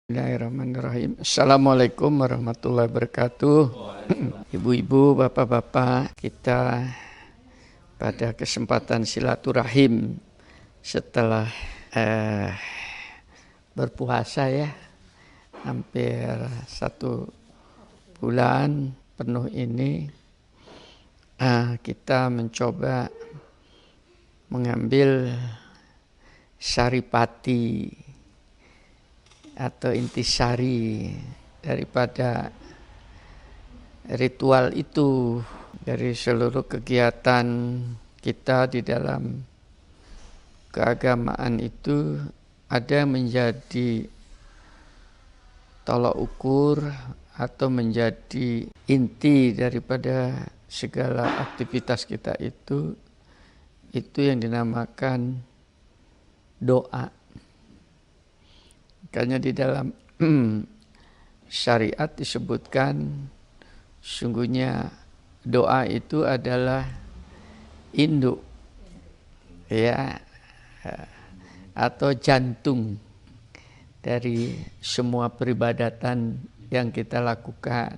Bismillahirrahmanirrahim. Assalamualaikum warahmatullahi wabarakatuh. Ibu-ibu, bapak-bapak, kita pada kesempatan silaturahim setelah berpuasa ya, hampir 1 bulan penuh ini, kita mencoba mengambil saripati atau intisari daripada ritual itu dari seluruh kegiatan kita di dalam keagamaan itu ada menjadi tolak ukur atau menjadi inti daripada segala aktivitas kita itu yang dinamakan doa. Makanya di dalam syariat disebutkan sungguhnya doa itu adalah induk ya, atau jantung dari semua peribadatan yang kita lakukan.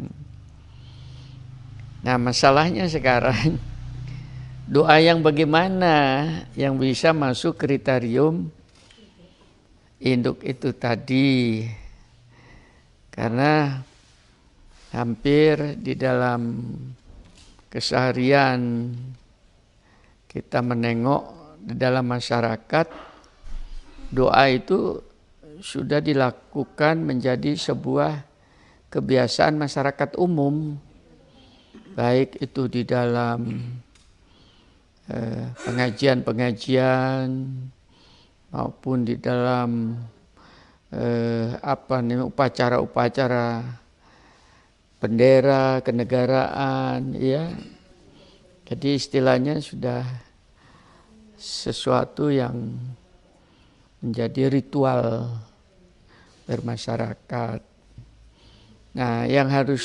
Nah, masalahnya sekarang doa yang bagaimana yang bisa masuk kriterium induk itu tadi, karena hampir di dalam keseharian kita menengok di dalam masyarakat, doa itu sudah dilakukan menjadi sebuah kebiasaan masyarakat umum, baik itu di dalam pengajian-pengajian maupun di dalam upacara-upacara bendera kenegaraan ya. Jadi istilahnya sudah sesuatu yang menjadi ritual bermasyarakat. Nah, yang harus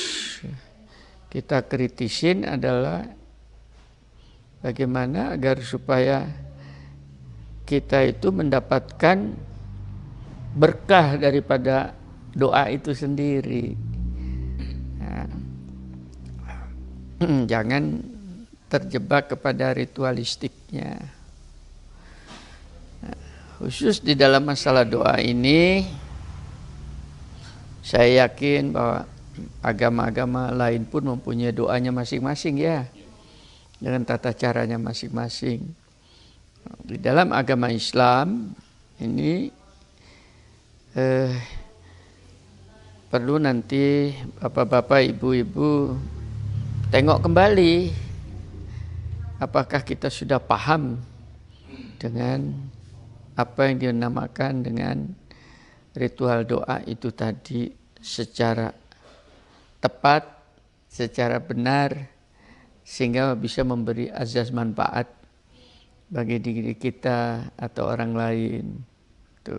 kita kritisin adalah bagaimana agar supaya kita itu mendapatkan berkah daripada doa itu sendiri. Nah, jangan terjebak kepada ritualistiknya. Nah, khusus di dalam masalah doa ini, saya yakin bahwa agama-agama lain pun mempunyai doanya masing-masing ya, dengan tata caranya masing-masing. Di dalam agama Islam ini perlu nanti bapak-bapak, ibu-ibu tengok kembali apakah kita sudah paham dengan apa yang dinamakan dengan ritual doa itu tadi secara tepat, secara benar, sehingga bisa memberi azas manfaat bagi diri kita atau orang lain. Tuh.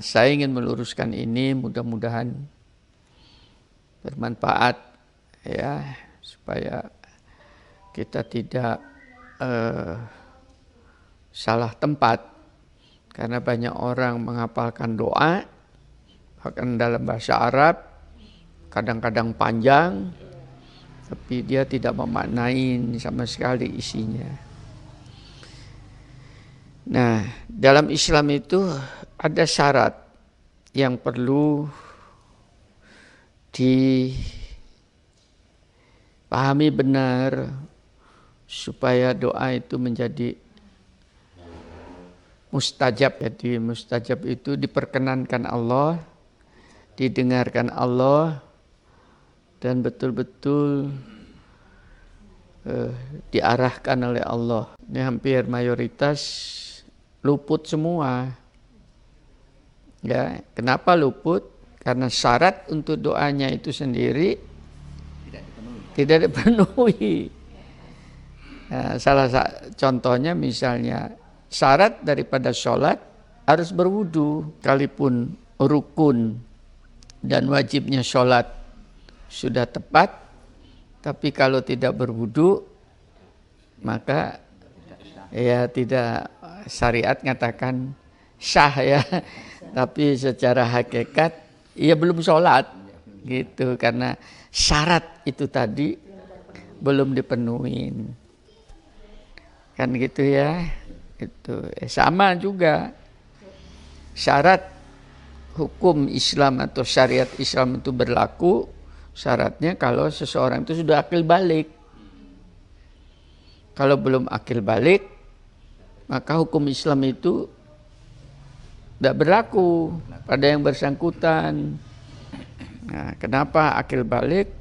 Saya ingin meluruskan ini, mudah-mudahan bermanfaat ya, supaya kita tidak salah tempat, karena banyak orang menghafalkan doa bahkan dalam bahasa Arab kadang-kadang panjang, tapi dia tidak memaknai sama sekali isinya. Nah, dalam Islam itu ada syarat yang perlu dipahami benar supaya doa itu menjadi mustajab. Jadi mustajab itu diperkenankan Allah, didengarkan Allah, dan betul-betul diarahkan oleh Allah. Ini hampir mayoritas luput semua. Ya, kenapa luput? Karena syarat untuk doanya itu sendiri tidak dipenuhi. Nah, salah contohnya misalnya syarat daripada sholat harus berwudu, sekalipun rukun dan wajibnya sholat sudah tepat, tapi kalau tidak berwudu maka ya tidak, syariat ngatakan sah ya, Tapi secara hakikat ia belum sholat gitu, karena syarat itu tadi belum dipenuhin. Kan gitu ya. Itu sama juga syarat hukum Islam atau syariat Islam itu berlaku, syaratnya kalau seseorang itu sudah akil balik. Kalau belum akil balik, maka hukum Islam itu tidak berlaku pada yang bersangkutan. Nah, kenapa akil balik?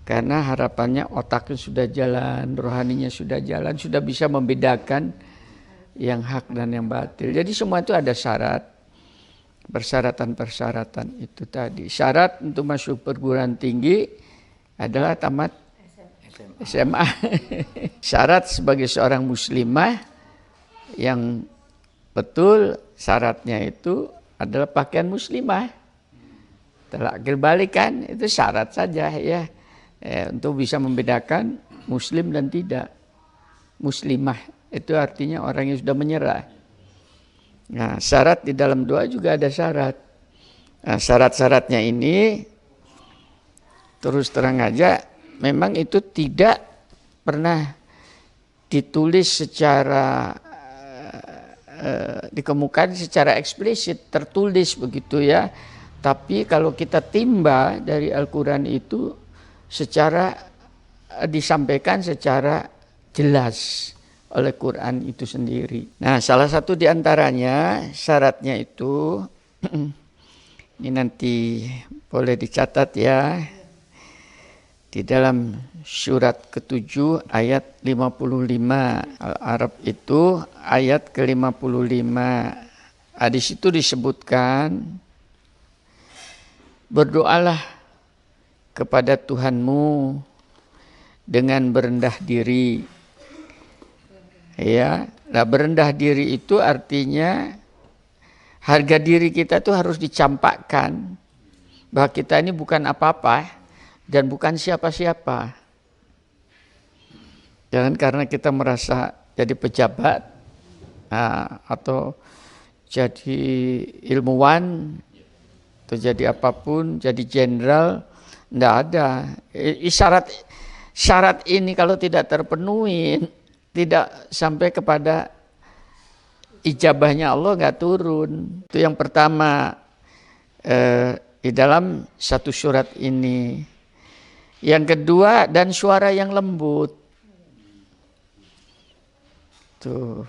Karena harapannya otaknya sudah jalan, rohaninya sudah jalan, sudah bisa membedakan yang hak dan yang batil. Jadi semua itu ada syarat, persyaratan-persyaratan itu tadi. Syarat untuk masuk perguruan tinggi adalah tamat SMA. Syarat sebagai seorang muslimah yang betul, syaratnya itu adalah pakaian muslimah. Telah akil balik kan, itu syarat saja ya. Untuk bisa membedakan muslim dan tidak. Muslimah itu artinya orang yang sudah menyerah. Nah, syarat di dalam doa juga ada syarat. Nah, syarat-syaratnya ini terus terang aja memang itu tidak pernah ditulis secara dikemukakan secara eksplisit, tertulis begitu ya. Tapi kalau kita timba dari Al-Quran itu secara disampaikan secara jelas oleh Quran itu sendiri. Nah, salah satu di antaranya syaratnya itu ini nanti boleh dicatat ya. Di dalam surat ke-7 ayat 55 Al-Arab itu ayat ke-55. Di situ disebutkan berdoalah kepada Tuhanmu dengan berendah diri. Ya, nah berendah diri itu artinya harga diri kita itu harus dicampakkan bahwa kita ini bukan apa-apa dan bukan siapa-siapa. Jangan karena kita merasa jadi pejabat atau jadi ilmuwan atau jadi apapun, jadi jenderal, tidak ada. Syarat ini kalau tidak terpenuhi, tidak sampai kepada ijabahnya Allah, nggak turun. Itu yang pertama di dalam satu surat ini. Yang kedua, dan suara yang lembut. Tuh.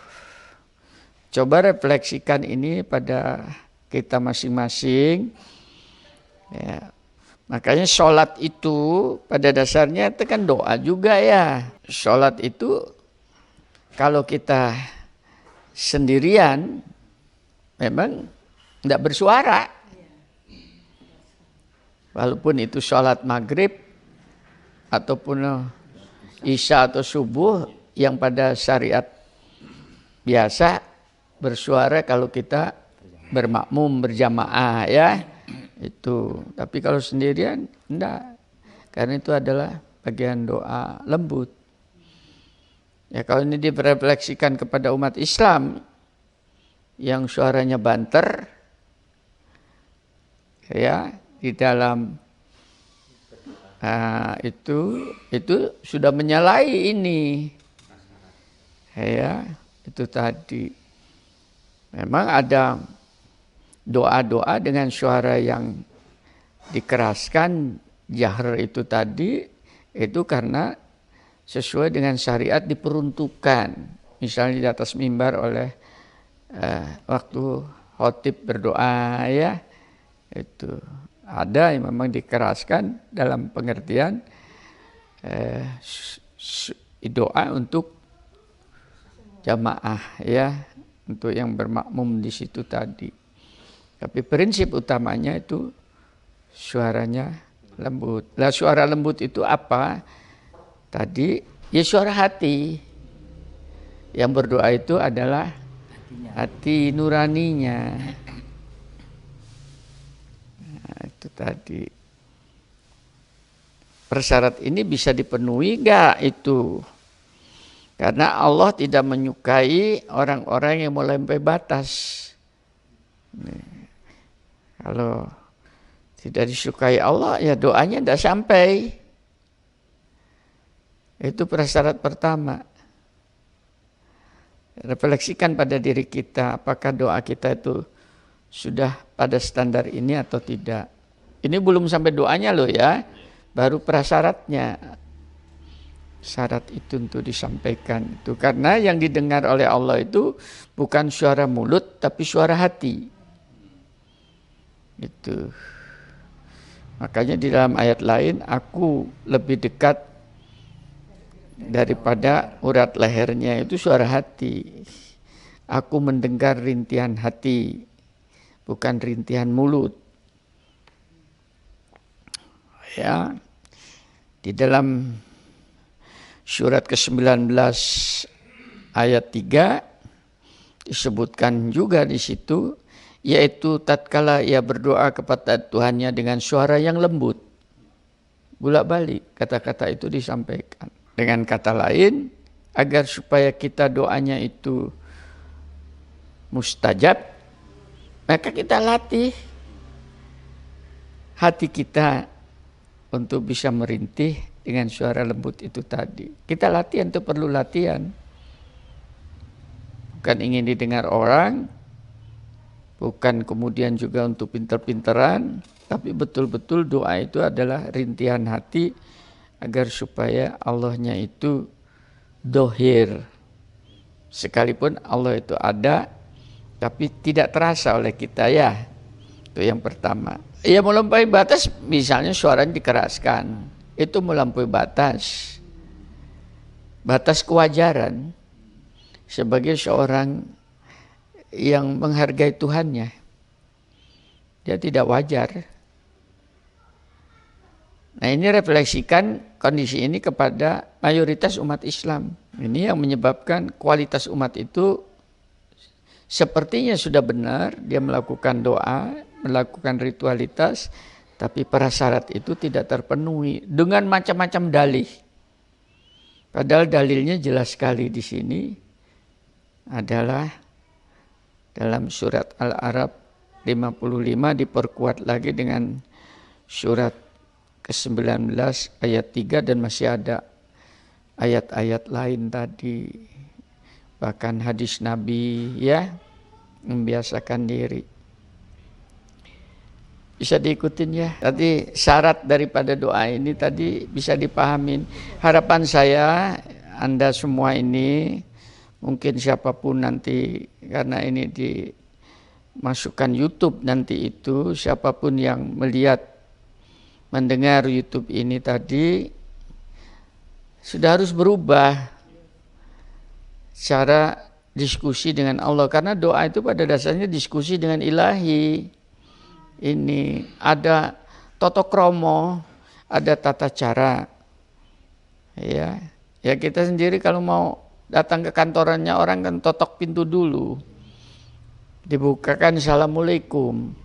Coba refleksikan ini pada kita masing-masing. Ya. Makanya sholat itu pada dasarnya itu kan doa juga ya. Sholat itu kalau kita sendirian memang tidak bersuara. Walaupun itu sholat maghrib ataupun isya atau subuh yang pada syariat biasa bersuara kalau kita bermakmum berjamaah ya. Itu, tapi kalau sendirian enggak, karena itu adalah bagian doa lembut. Ya, kalau ini direfleksikan kepada umat Islam yang suaranya banter, ya di dalam itu sudah menyalahi ini, ya itu tadi. Memang ada doa-doa dengan suara yang dikeraskan, jahar itu tadi, itu karena sesuai dengan syariat diperuntukkan. Misalnya di atas mimbar oleh waktu khotib berdoa ya, itu ada yang memang dikeraskan dalam pengertian doa untuk jamaah ya, untuk yang bermakmum di situ tadi. Tapi prinsip utamanya itu suaranya lembut. Lah suara lembut itu apa? Tadi ya suara hati. Yang berdoa itu adalah hati nuraninya. Nah, itu tadi. Persyarat ini bisa dipenuhi enggak itu? Karena Allah tidak menyukai orang-orang yang melampaui batas. Kalau tidak disukai Allah, ya doanya tidak sampai. Itu prasyarat pertama. Refleksikan pada diri kita, apakah doa kita itu sudah pada standar ini atau tidak. Ini belum sampai doanya loh ya, baru prasyaratnya. Syarat itu untuk disampaikan itu karena yang didengar oleh Allah itu bukan suara mulut tapi suara hati. Itu. Makanya di dalam ayat lain, aku lebih dekat daripada urat lehernya, itu suara hati. Aku mendengar rintihan hati, bukan rintihan mulut. Ya. Di dalam surat ke-19 ayat 3 disebutkan juga di situ, yaitu tatkala ia berdoa kepada Tuhannya dengan suara yang lembut. Bolak-balik kata-kata itu disampaikan. Dengan kata lain, agar supaya kita doanya itu mustajab, maka kita latih hati kita untuk bisa merintih dengan suara lembut itu tadi. Kita latihan, itu perlu latihan. Bukan ingin didengar orang, bukan kemudian juga untuk pinter-pinteran, tapi betul-betul doa itu adalah rintihan hati agar supaya Allahnya itu dohir. Sekalipun Allah itu ada, tapi tidak terasa oleh kita ya. Itu yang pertama. Ya melampaui batas, misalnya suaranya dikeraskan. Itu melampaui batas. Batas kewajaran sebagai seorang yang menghargai Tuhannya. Dia tidak wajar. Nah ini refleksikan kondisi ini kepada mayoritas umat Islam. Ini yang menyebabkan kualitas umat itu sepertinya sudah benar, dia melakukan doa, melakukan ritualitas, tapi prasyarat itu tidak terpenuhi dengan macam-macam dalih. Padahal dalilnya jelas sekali di sini adalah dalam surat Al-A'raf 55 diperkuat lagi dengan surat ke-19 ayat 3 dan masih ada ayat-ayat lain tadi. Bahkan hadis Nabi ya, membiasakan diri. Bisa diikutin ya. Tadi syarat daripada doa ini tadi bisa dipahamin. Harapan saya Anda semua ini, mungkin siapapun nanti, karena ini dimasukkan YouTube nanti itu, siapapun yang melihat, mendengar YouTube ini tadi, sudah harus berubah cara diskusi dengan Allah. Karena doa itu pada dasarnya diskusi dengan ilahi. Ini ada toto kromo, ada tata cara. Ya kita sendiri kalau mau datang ke kantorannya orang kan totok pintu dulu. Dibukakan assalamualaikum.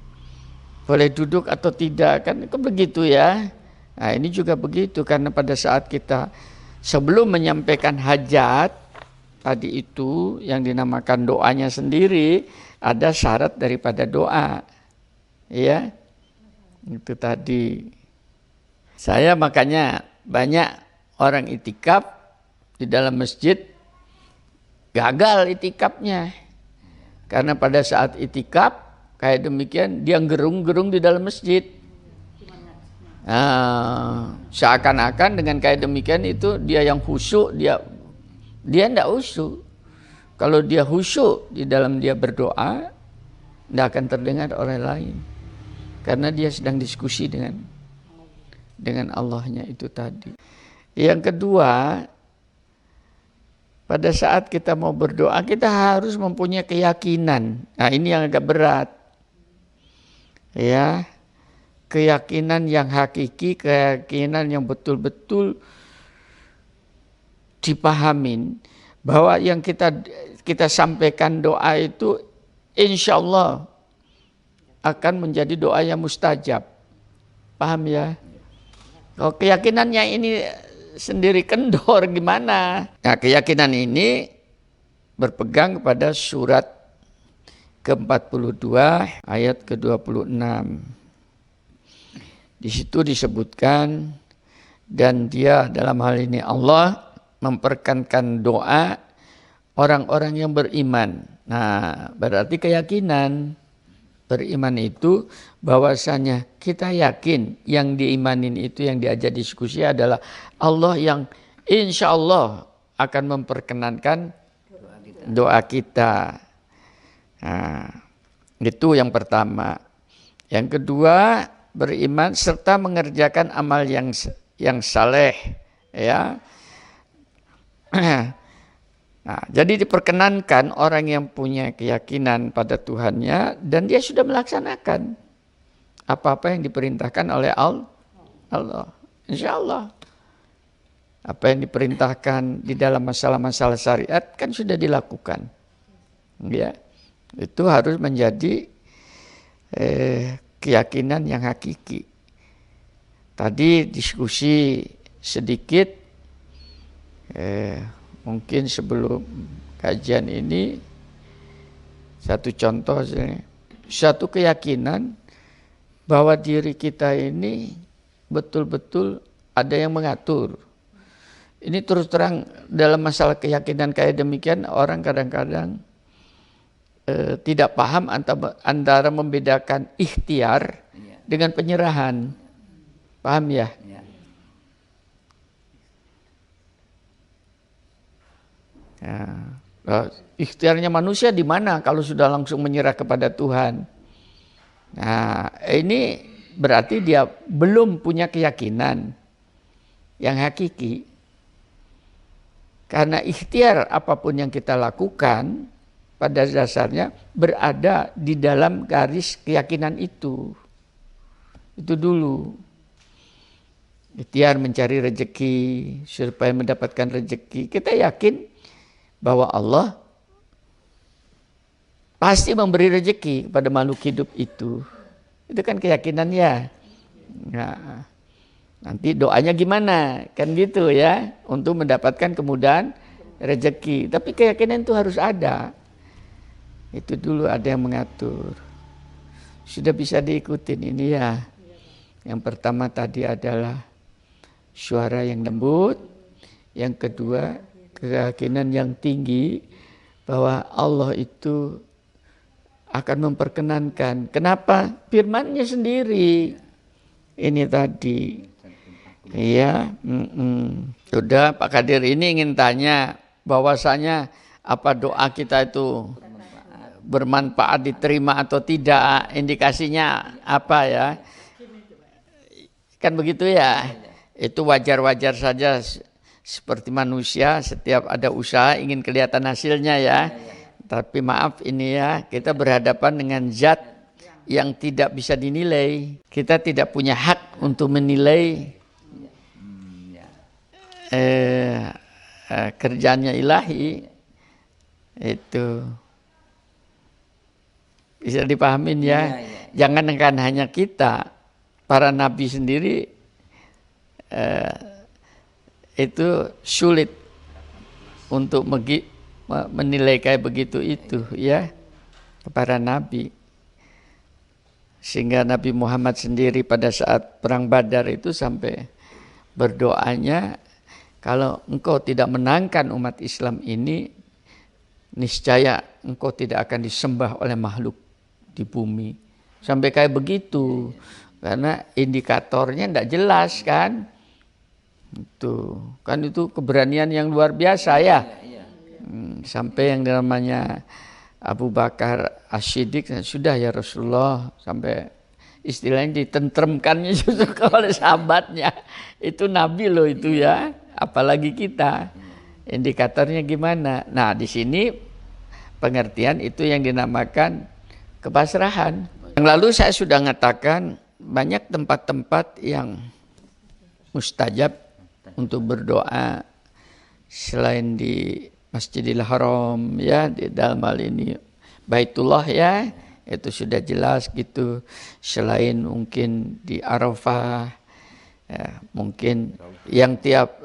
Boleh duduk atau tidak, kan begitu ya. Nah ini juga begitu, karena pada saat kita sebelum menyampaikan hajat tadi itu yang dinamakan doanya sendiri, ada syarat daripada doa. Ya, itu tadi. Saya makanya banyak orang itikaf di dalam masjid gagal itikafnya. Karena pada saat itikaf kayak demikian dia gerung-gerung di dalam masjid. Seakan-akan dengan kayak demikian itu dia yang khusyuk, dia tidak khusyuk. Kalau dia khusyuk di dalam dia berdoa, tidak akan terdengar orang lain. Karena dia sedang diskusi dengan Allahnya itu tadi. Yang kedua, pada saat kita mau berdoa, kita harus mempunyai keyakinan. Nah ini yang agak berat. Ya, keyakinan yang hakiki, keyakinan yang betul-betul dipahamin. Bahwa yang kita sampaikan doa itu insya Allah akan menjadi doa yang mustajab. Paham ya? Kalau keyakinannya ini sendiri kendor gimana? Nah keyakinan ini berpegang kepada surat ke-42 ayat ke-26. Di situ disebutkan, dan dia dalam hal ini Allah memperkenankan doa orang-orang yang beriman. Nah, berarti keyakinan. Beriman itu bahwasanya kita yakin yang diimanin itu, yang diajak diskusi adalah Allah yang insya Allah akan memperkenankan doa kita. Nah, itu yang pertama. Yang kedua, beriman serta mengerjakan amal yang saleh, ya. Nah, jadi diperkenankan orang yang punya keyakinan pada Tuhannya dan dia sudah melaksanakan apa-apa yang diperintahkan oleh Allah. Insya Allah. Apa yang diperintahkan di dalam masalah-masalah syariat kan sudah dilakukan. Ya, itu harus menjadi keyakinan yang hakiki. Tadi diskusi sedikit, mungkin sebelum kajian ini, satu contoh, satu keyakinan bahwa diri kita ini betul-betul ada yang mengatur. Ini terus terang dalam masalah keyakinan kayak demikian, orang kadang-kadang tidak paham antara membedakan ikhtiar dengan penyerahan. Paham ya? Nah, ikhtiarnya manusia di mana kalau sudah langsung menyerah kepada Tuhan? Nah, ini berarti dia belum punya keyakinan yang hakiki. Karena ikhtiar apapun yang kita lakukan pada dasarnya berada di dalam garis keyakinan itu. Itu dulu. Ikhtiar mencari rezeki supaya mendapatkan rezeki. Kita yakin bahwa Allah pasti memberi rezeki pada makhluk hidup itu. Itu kan keyakinannya. Nah, nanti doanya gimana? Kan gitu ya, untuk mendapatkan kemudahan rezeki. Tapi keyakinan itu harus ada. Itu dulu ada yang mengatur. Sudah bisa diikutin ini ya. Yang pertama tadi adalah suara yang lembut. Yang kedua, keyakinan yang tinggi bahwa Allah itu akan memperkenankan. Kenapa? Firman-Nya sendiri. Ini tadi. Iya. Sudah, Pak Kadir ini ingin tanya bahwasanya apa doa kita itu bermanfaat, diterima atau tidak, indikasinya apa ya? Kan begitu ya. Itu wajar-wajar saja. Seperti manusia, setiap ada usaha ingin kelihatan hasilnya ya. Tapi maaf ini ya, kita berhadapan dengan zat yang tidak bisa dinilai. Kita tidak punya hak untuk menilai kerjaannya ilahi. Itu bisa dipahamin ya. Jangan kan hanya kita, para nabi sendiri itu sulit untuk menilai kayak begitu itu ya, para nabi. Sehingga Nabi Muhammad sendiri pada saat perang Badar itu sampai berdoanya, kalau engkau tidak menangkan umat Islam ini, niscaya engkau tidak akan disembah oleh makhluk di bumi. Sampai kayak begitu, karena indikatornya tidak jelas kan. Itu keberanian yang luar biasa ya. Sampai yang namanya Abu Bakar As-Siddiq, sudah ya Rasulullah, sampai istilahnya ditentremkannya justru oleh sahabatnya. Itu Nabi loh itu ya, apalagi kita. Indikatornya gimana? Nah, di sini pengertian itu yang dinamakan kepasrahan. Yang lalu saya sudah mengatakan banyak tempat-tempat yang mustajab untuk berdoa selain di Masjidil Haram ya, di dalam hal ini Baitullah ya, itu sudah jelas gitu. Selain mungkin di Arafah ya, mungkin yang tiap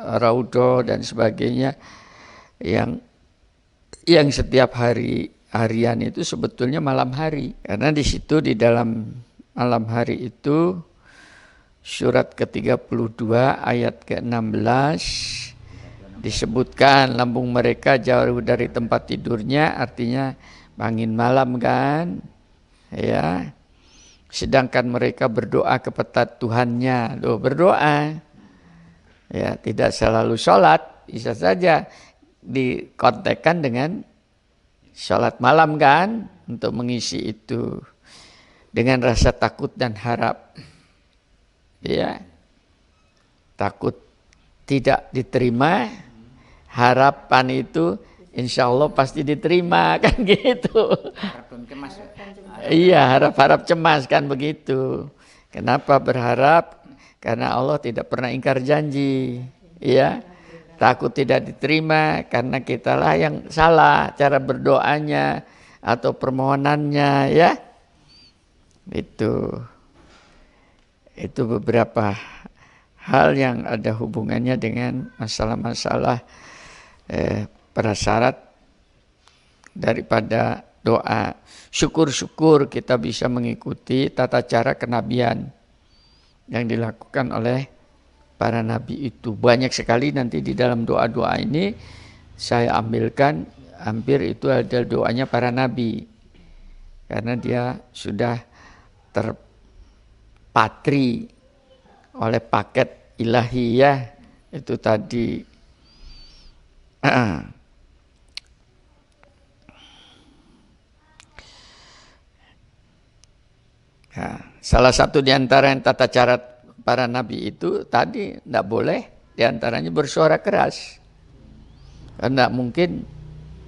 Raudhah dan sebagainya yang setiap hari harian itu sebetulnya malam hari. Karena di situ di dalam malam hari itu surat ke-32 ayat ke-16 disebutkan lambung mereka jauh dari tempat tidurnya, artinya bangun malam kan, ya. Sedangkan mereka berdoa kepada Tuhannya, berdoa, ya tidak selalu sholat, bisa saja dikontekkan dengan sholat malam kan, untuk mengisi itu dengan rasa takut dan harap, ya, takut tidak diterima, harapan itu insya Allah pasti diterima kan gitu. Iya, harap-harap cemas kan begitu. Kenapa berharap? Karena Allah tidak pernah ingkar janji. Ya, takut tidak diterima karena kitalah yang salah cara berdoanya atau permohonannya, ya. Itu beberapa hal yang ada hubungannya dengan masalah-masalah prasyarat daripada doa. Syukur-syukur kita bisa mengikuti tata cara kenabian yang dilakukan oleh para nabi itu. Banyak sekali nanti di dalam doa-doa ini saya ambilkan, hampir itu adalah doanya para nabi. Karena dia sudah terpatri oleh paket ilahiyah itu tadi. Nah, salah satu di antara yang tata cara para nabi itu tadi tidak boleh diantaranya bersuara keras. Karena mungkin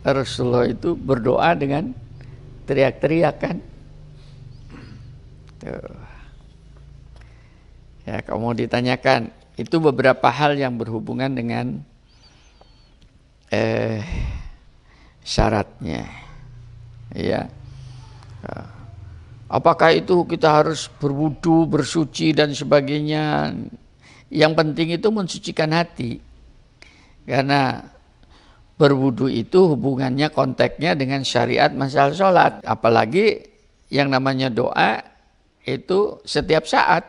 Rasulullah itu berdoa dengan teriak-teriak kan. Tuh. Ya, kalau mau ditanyakan, itu beberapa hal yang berhubungan dengan syaratnya. Ya. Apakah itu kita harus berwudu, bersuci dan sebagainya? Yang penting itu mensucikan hati. Karena berwudu itu hubungannya, konteksnya dengan syariat masalah sholat. Apalagi yang namanya doa itu setiap saat.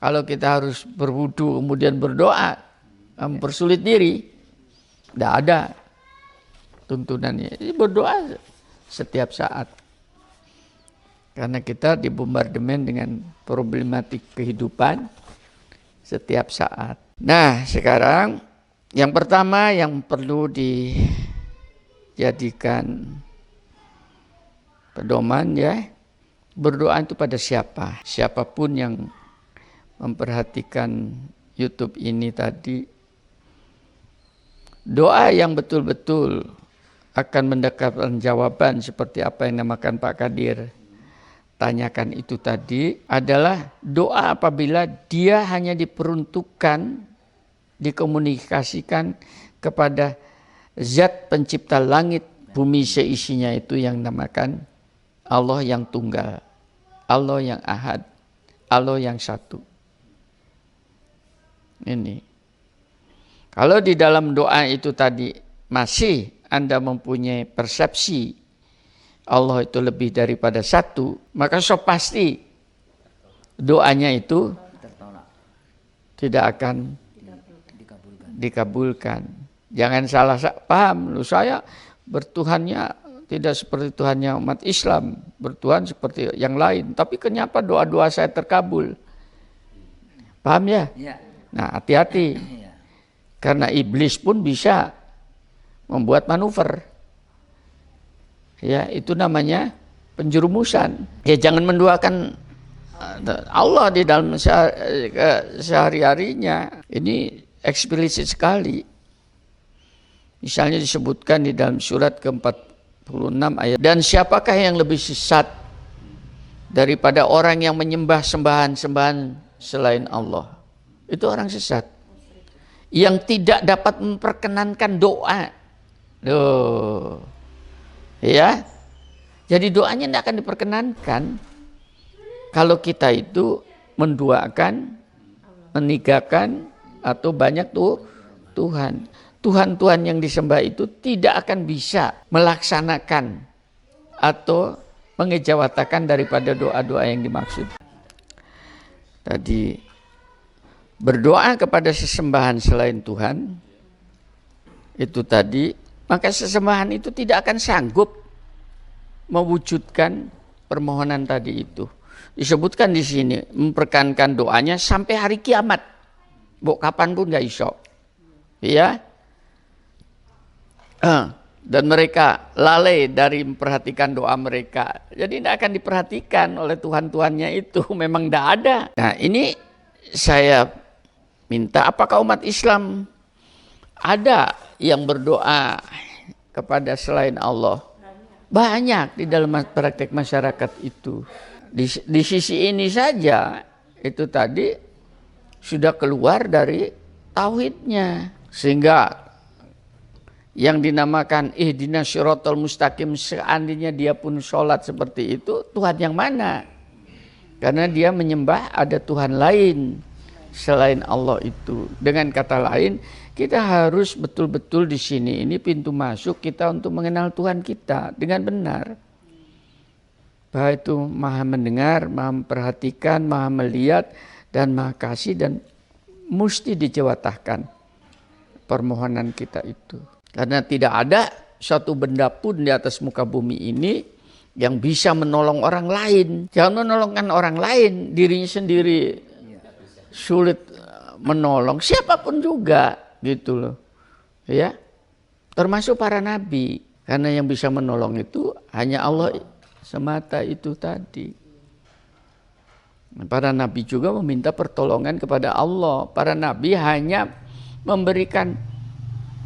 Kalau kita harus berwudu kemudian berdoa, mempersulit diri, tidak ada tuntunannya. Jadi berdoa setiap saat. Karena kita dibombardemen dengan problematik kehidupan setiap saat. Nah, sekarang yang pertama yang perlu dijadikan pedoman, ya, berdoa itu pada siapa? Siapapun yang memperhatikan YouTube ini tadi, doa yang betul-betul akan mendapatkan jawaban seperti apa yang namakan Pak Kadir tanyakan itu tadi adalah doa apabila dia hanya diperuntukkan, dikomunikasikan kepada zat pencipta langit bumi seisinya, itu yang namakan Allah yang tunggal, Allah yang ahad, Allah yang satu. Ini. Kalau di dalam doa itu tadi masih Anda mempunyai persepsi Allah itu lebih daripada satu, maka so pasti doanya itu tidak akan dikabulkan. Jangan salah paham, saya bertuhannya tidak seperti Tuhannya umat Islam, bertuhan seperti yang lain. Tapi kenapa doa-doa saya terkabul? Paham ya? Nah, hati-hati. Karena iblis pun bisa membuat manuver. Ya, itu namanya penjerumusan. Ya, jangan menduakan Allah di dalam sehari-harinya. Ini eksplisit sekali. Misalnya disebutkan di dalam surat ke-46 ayat. Dan siapakah yang lebih sesat daripada orang yang menyembah sembahan-sembahan selain Allah? Itu orang sesat. Yang tidak dapat memperkenankan doa. Loh. Ya, jadi doanya tidak akan diperkenankan kalau kita itu menduakan, menigakan atau banyak Tuhan. Tuhan-Tuhan yang disembah itu tidak akan bisa melaksanakan atau mengejawatakan daripada doa-doa yang dimaksud. Tadi berdoa kepada sesembahan selain Tuhan, itu tadi, maka sesembahan itu tidak akan sanggup mewujudkan permohonan tadi itu. Disebutkan di sini, memperkankan doanya sampai hari kiamat. Bok kapan pun gak iso. Ya. Dan mereka lalai dari memperhatikan doa mereka. Jadi tidak akan diperhatikan oleh Tuhan-Tuhannya itu. Memang tidak ada. Nah ini saya minta, apakah umat Islam ada yang berdoa kepada selain Allah? Banyak di dalam praktek masyarakat itu. Di sisi ini saja itu tadi sudah keluar dari tauhidnya. Sehingga yang dinamakan ihdinas syiratal mustaqim, seandainya dia pun sholat seperti itu, Tuhan yang mana? Karena dia menyembah ada Tuhan lain selain Allah itu. Dengan kata lain, kita harus betul-betul di sini, ini pintu masuk kita untuk mengenal Tuhan kita dengan benar. Bahwa itu maha mendengar, maha memperhatikan, maha melihat, dan maha kasih, dan mesti dijawatahkan permohonan kita itu. Karena tidak ada satu benda pun di atas muka bumi ini yang bisa menolong orang lain. Jangan menolongkan orang lain, dirinya sendiri sulit menolong siapapun juga, gitu loh. Ya. Termasuk para nabi, karena yang bisa menolong itu hanya Allah semata itu tadi. Para nabi juga meminta pertolongan kepada Allah. Para nabi hanya memberikan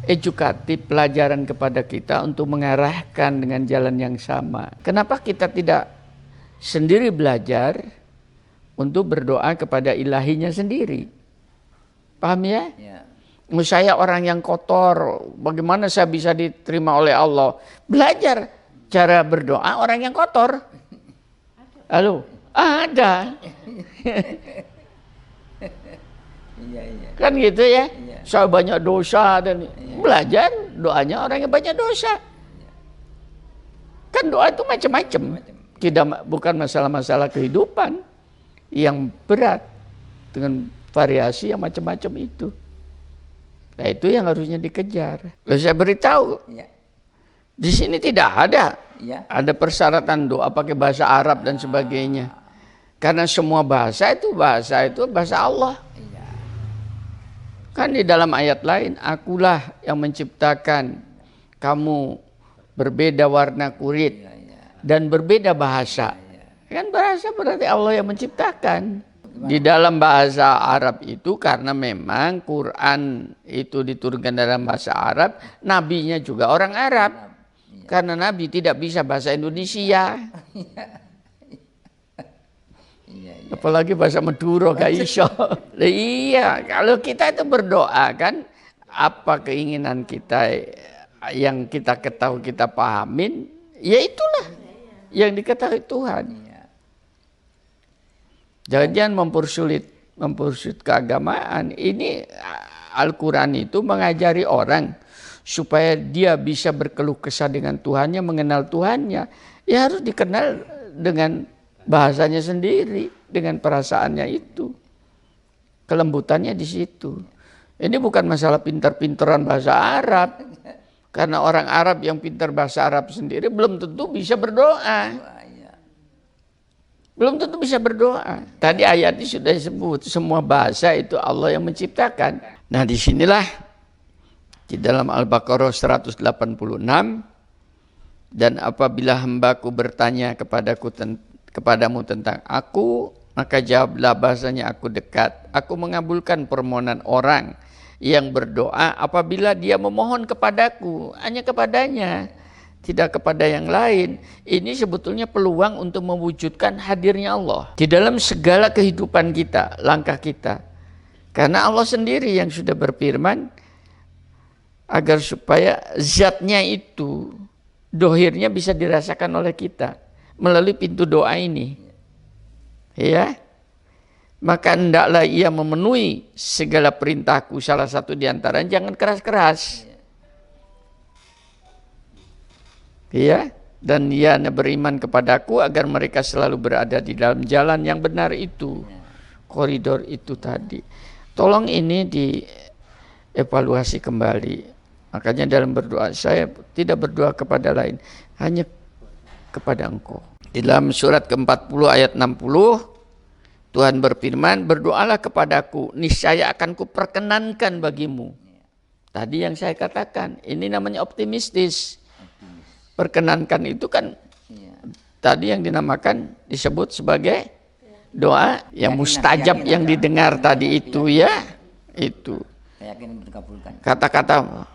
edukatif, pelajaran kepada kita untuk mengarahkan dengan jalan yang sama. Kenapa kita tidak sendiri belajar untuk berdoa kepada ilahinya sendiri? Paham ya? Ya. Saya orang yang kotor, bagaimana saya bisa diterima oleh Allah? Belajar cara berdoa orang yang kotor. Halo? Ada. Iya. Kan gitu ya? Iya. Saya banyak dosa dan belajar doanya orang yang banyak dosa. Kan doa itu macam-macam. Tidak, bukan masalah-masalah kehidupan yang berat dengan variasi yang macam-macam itu. Nah itu yang harusnya dikejar. Lalu saya beritahu, di sini tidak ada. Ada persyaratan doa pakai bahasa Arab dan sebagainya. Karena semua bahasa itu bahasa Allah. Kan di dalam ayat lain, akulah yang menciptakan kamu berbeda warna kulit dan berbeda bahasa. Kan bahasa berarti Allah yang menciptakan. Di dalam bahasa Arab itu karena memang Quran itu diturunkan dalam bahasa Arab, nabinya juga orang Arab. Karena nabi tidak bisa bahasa Indonesia. Apalagi bahasa Madura gak iso. Iya, kalau kita itu berdoa kan, apa keinginan kita yang kita ketahui, kita pahamin, ya itulah yang diketahui Tuhan. Jangan mempersulit keagamaan. Ini Al-Quran itu mengajari orang supaya dia bisa berkeluh kesah dengan Tuhannya, mengenal Tuhannya. Ya harus dikenal dengan bahasanya sendiri, dengan perasaannya itu. Kelembutannya di situ. Ini bukan masalah pintar-pintaran bahasa Arab. Karena orang Arab yang pintar bahasa Arab sendiri belum tentu bisa berdoa. Belum tentu bisa berdoa. Tadi ayatnya sudah disebut, semua bahasa itu Allah yang menciptakan. Nah disinilah di dalam Al-Baqarah 186, dan apabila hambaku bertanya kepadamu tentang aku, maka jawablah bahasanya aku dekat. Aku mengabulkan permohonan orang yang berdoa apabila dia memohon kepadaku, hanya kepadanya, tidak kepada yang lain. Ini sebetulnya peluang untuk mewujudkan hadirnya Allah di dalam segala kehidupan kita, langkah kita. Karena Allah sendiri yang sudah berfirman agar supaya zatnya itu, dohirnya bisa dirasakan oleh kita melalui pintu doa ini. Ya. Maka hendaklah ia memenuhi segala perintahku, salah satu di antaranya jangan keras-keras. Ya, dan ia beriman kepadaku agar mereka selalu berada di dalam jalan yang benar itu, koridor itu tadi. Tolong ini dievaluasi kembali. Makanya dalam berdoa saya tidak berdoa kepada lain, hanya kepada Engkau. Di dalam surat ke-40 ayat 60 Tuhan berfirman, berdoalah kepadaku, niscaya akan kuperkenankan bagimu. Tadi yang saya katakan, ini namanya optimistis. Perkenankan itu kan tadi yang dinamakan disebut sebagai doa yang mustajab yang didengar tadi itu ya, itu kata-kata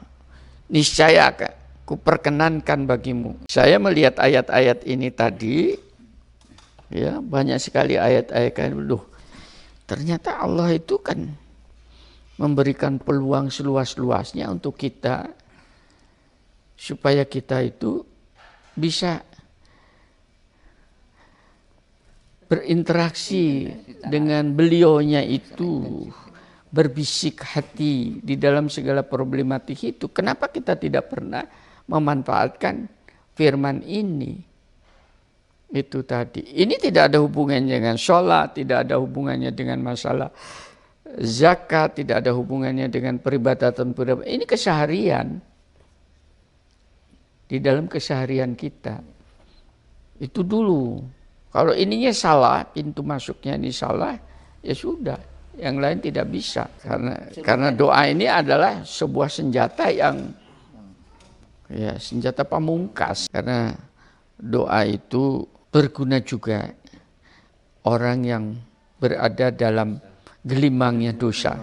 niscaya ku perkenankan bagimu. Saya melihat ayat-ayat ini tadi ya, banyak sekali ayat-ayat kan, ternyata Allah itu kan memberikan peluang seluas-luasnya untuk kita supaya kita itu bisa berinteraksi dengan beliaunya itu, berbisik hati di dalam segala problematik itu. Kenapa kita tidak pernah memanfaatkan firman ini? Itu tadi. Ini tidak ada hubungannya dengan sholat, tidak ada hubungannya dengan masalah zakat, tidak ada hubungannya dengan peribadatan. Ini keseharian. Di dalam keseharian kita. Itu dulu. Kalau ininya salah, pintu masuknya ini salah, ya sudah. Yang lain tidak bisa. Karena doa ini adalah sebuah senjata yang ya, senjata pamungkas. Karena doa itu berguna juga orang yang berada dalam gelimangnya dosa.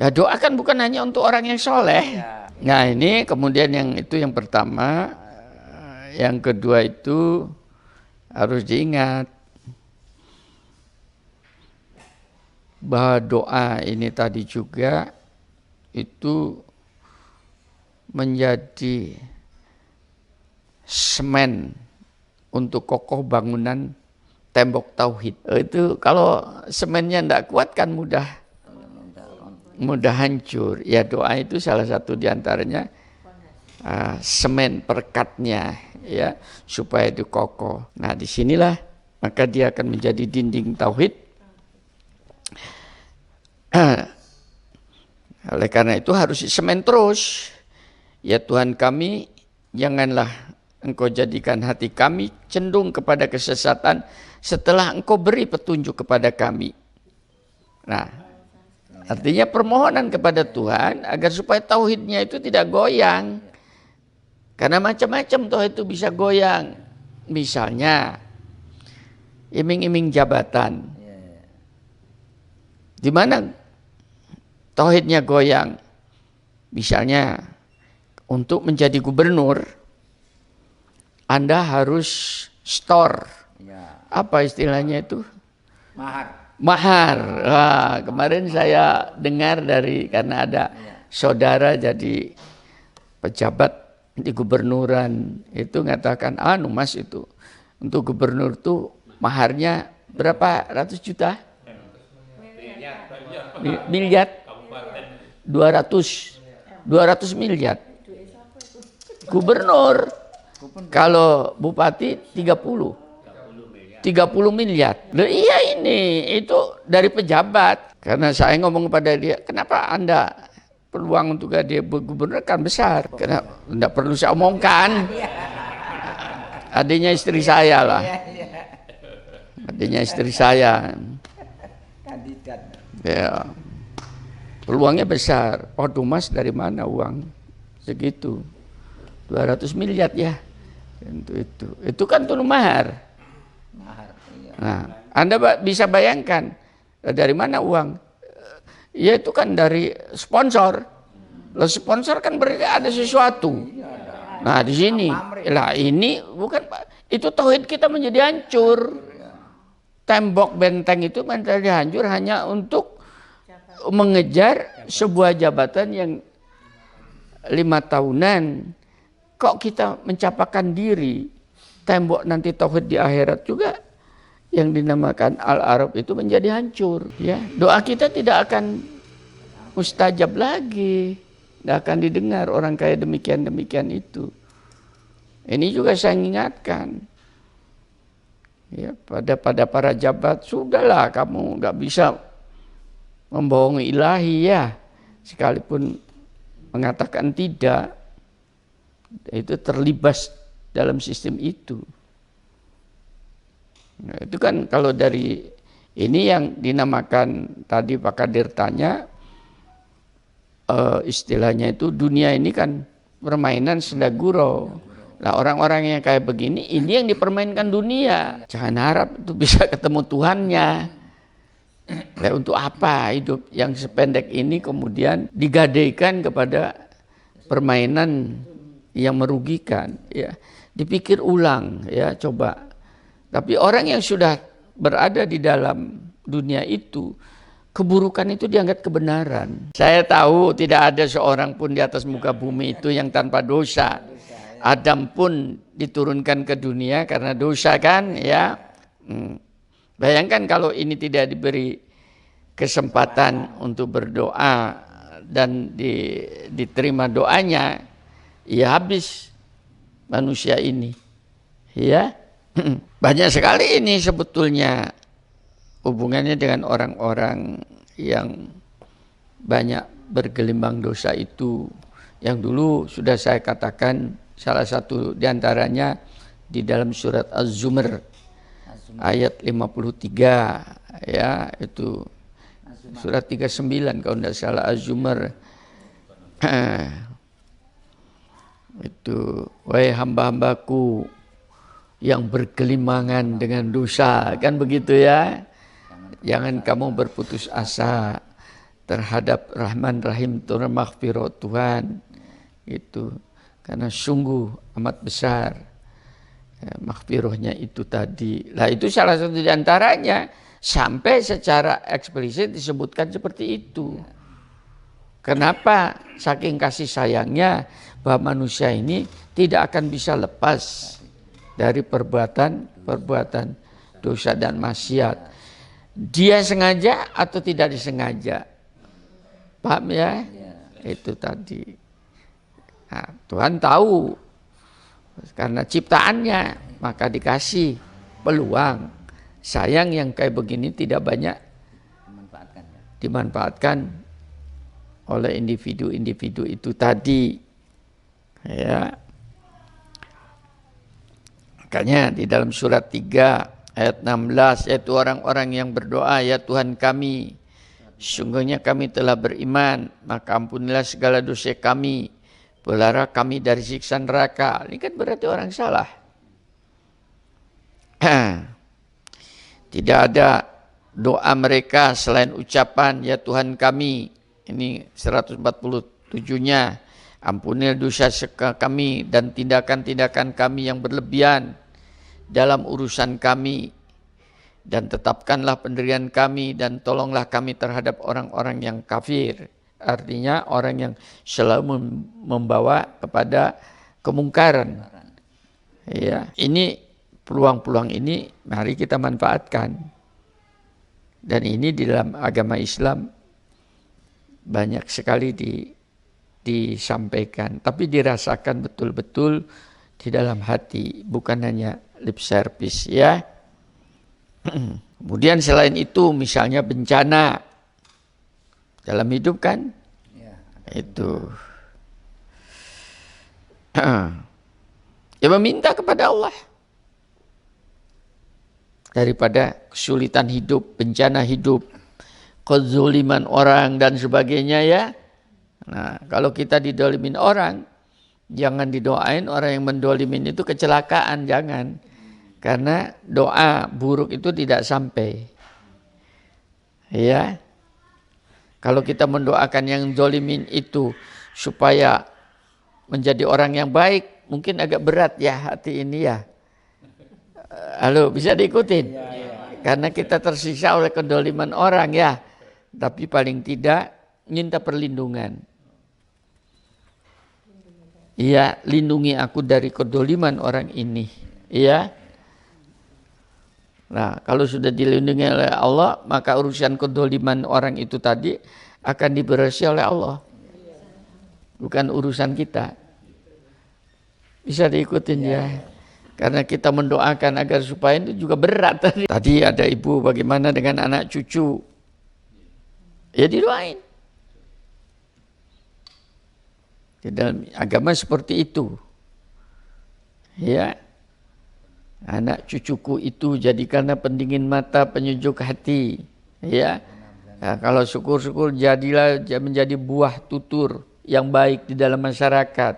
Ya, doa kan bukan hanya untuk orang yang soleh. Nah ini kemudian yang itu yang pertama. Yang kedua itu harus diingat bahwa doa ini tadi juga itu menjadi semen untuk kokoh bangunan tembok tauhid. Itu kalau semennya tidak kuat kan mudah hancur. Ya doa itu salah satu diantaranya semen perekatnya ya supaya itu kokoh. Nah disinilah maka dia akan menjadi dinding tauhid. Oleh karena itu harus semen terus. Ya Tuhan kami, janganlah Engkau jadikan hati kami cenderung kepada kesesatan setelah Engkau beri petunjuk kepada kami. Nah, artinya permohonan kepada Tuhan agar supaya tauhidnya itu tidak goyang. Karena macam-macam tauhid itu bisa goyang. Misalnya, iming-iming jabatan. Di mana tauhidnya goyang? Misalnya, untuk menjadi gubernur, Anda harus store. Apa istilahnya itu? Mahar. Wah, kemarin saya dengar karena ada saudara jadi pejabat di gubernuran itu ngatakan, Mas itu untuk gubernur tuh maharnya berapa ratus juta? Miliar? 200 miliar. Gubernur. Kalau bupati 30 miliar. Loh, iya ini itu dari pejabat. Karena saya ngomong kepada dia, kenapa Anda peluang untuk dia gubernur kan besar? Karena tidak perlu saya omongkan. Adiknya istri saya lah. Adiknya istri saya. Ya. Peluangnya besar. Waduh Mas, dari mana uang segitu? 200 miliar ya. Itu kan tuh mahar. Nah, Anda bisa bayangkan dari mana uang? Ya itu kan dari sponsor. Loh, sponsor kan berarti ada sesuatu. Nah di sini, lah ini bukan, itu tauhid kita menjadi hancur. Tembok benteng itu menjadi hancur hanya untuk mengejar sebuah jabatan yang 5 tahunan. Kok kita mencapakan diri, tembok nanti tauhid di akhirat juga yang dinamakan Al-Arab itu menjadi hancur. Ya, doa kita tidak akan mustajab lagi, tidak akan didengar orang kayak demikian itu. Ini juga saya ingatkan. Ya, pada para jabat, sudahlah kamu nggak bisa membohongi ilahi ya. Sekalipun mengatakan tidak, itu terlibat dalam sistem itu. Nah, itu kan kalau dari ini yang dinamakan tadi Pak Kadir tanya, istilahnya itu dunia ini kan permainan senda gurau. Nah, orang-orang yang kayak begini, ini yang dipermainkan dunia. Jangan harap itu bisa ketemu Tuhannya. Nah, untuk apa hidup yang sependek ini kemudian digadaikan kepada permainan yang merugikan? Ya, dipikir ulang, ya coba. Tapi orang yang sudah berada di dalam dunia itu, keburukan itu dianggap kebenaran. Saya tahu tidak ada seorang pun di atas muka bumi itu yang tanpa dosa. Adam pun diturunkan ke dunia karena dosa kan, ya. Bayangkan kalau ini tidak diberi kesempatan untuk berdoa dan diterima doanya, ya habis manusia ini. Ya. Banyak sekali ini sebetulnya hubungannya dengan orang-orang yang banyak bergelimbang dosa itu. Yang dulu sudah saya katakan, salah satu diantaranya di dalam surat Az-Zumar ayat 53, ya itu surat 39 kalau tidak salah Az-Zumar. Itu, wahai hamba-hambaku yang bergelimangan dengan dosa, kan begitu ya. Jangan kamu berputus asa terhadap Rahman Rahim Tuhan Maghfirah Tuhan itu, karena sungguh amat besar maghfirahnya itu tadi. Lah itu salah satu di antaranya, sampai secara eksplisit disebutkan seperti itu. Kenapa? Saking kasih sayangnya bahwa manusia ini tidak akan bisa lepas dari perbuatan dosa dan maksiat. Dia sengaja atau tidak disengaja. Paham ya? Itu tadi. Nah, Tuhan tahu. Karena ciptaannya, maka dikasih peluang. Sayang yang kayak begini tidak banyak dimanfaatkan oleh individu-individu itu tadi. Ya. Makanya di dalam surat 3 ayat 16, yaitu orang-orang yang berdoa, ya Tuhan kami, sungguhnya kami telah beriman, maka ampunilah segala dosa kami, pelihara kami dari siksa neraka. Ini kan berarti orang salah. Tidak ada doa mereka selain ucapan, ya Tuhan kami. Ini 147-nya. Ampunilah dosa kami dan tindakan-tindakan kami yang berlebihan dalam urusan kami, dan tetapkanlah pendirian kami dan tolonglah kami terhadap orang-orang yang kafir. Artinya orang yang selalu membawa kepada kemungkaran. Ya, ini peluang-peluang ini mari kita manfaatkan. Dan ini di dalam agama Islam banyak sekali disampaikan, tapi dirasakan betul-betul di dalam hati, bukan hanya lip service ya. Kemudian selain itu misalnya bencana dalam hidup kan ya, itu ya meminta kepada Allah daripada kesulitan hidup, bencana hidup, kezaliman orang dan sebagainya ya. Nah, kalau kita didolimin orang, jangan didoain orang yang mendolimin itu kecelakaan, jangan. Karena doa buruk itu tidak sampai. Ya. Kalau kita mendoakan yang dolimin itu supaya menjadi orang yang baik, mungkin agak berat ya hati ini ya. Halo, bisa diikutin? Ya. Karena kita tersiksa oleh kedoliman orang ya. Tapi paling tidak minta perlindungan. Iya, lindungi aku dari kedoliman orang ini. Iya. Nah, kalau sudah dilindungi oleh Allah, maka urusan kedoliman orang itu tadi akan diberasi oleh Allah. Bukan urusan kita. Bisa diikutin ya. Karena kita mendoakan agar supaya itu juga berat tadi. Tadi ada ibu bagaimana dengan anak cucu. Ya didoain. Di dalam agama seperti itu. Ya. Anak cucuku itu jadikanlah pendingin mata, penyejuk hati. Ya. Nah, kalau syukur-syukur jadilah menjadi buah tutur yang baik di dalam masyarakat.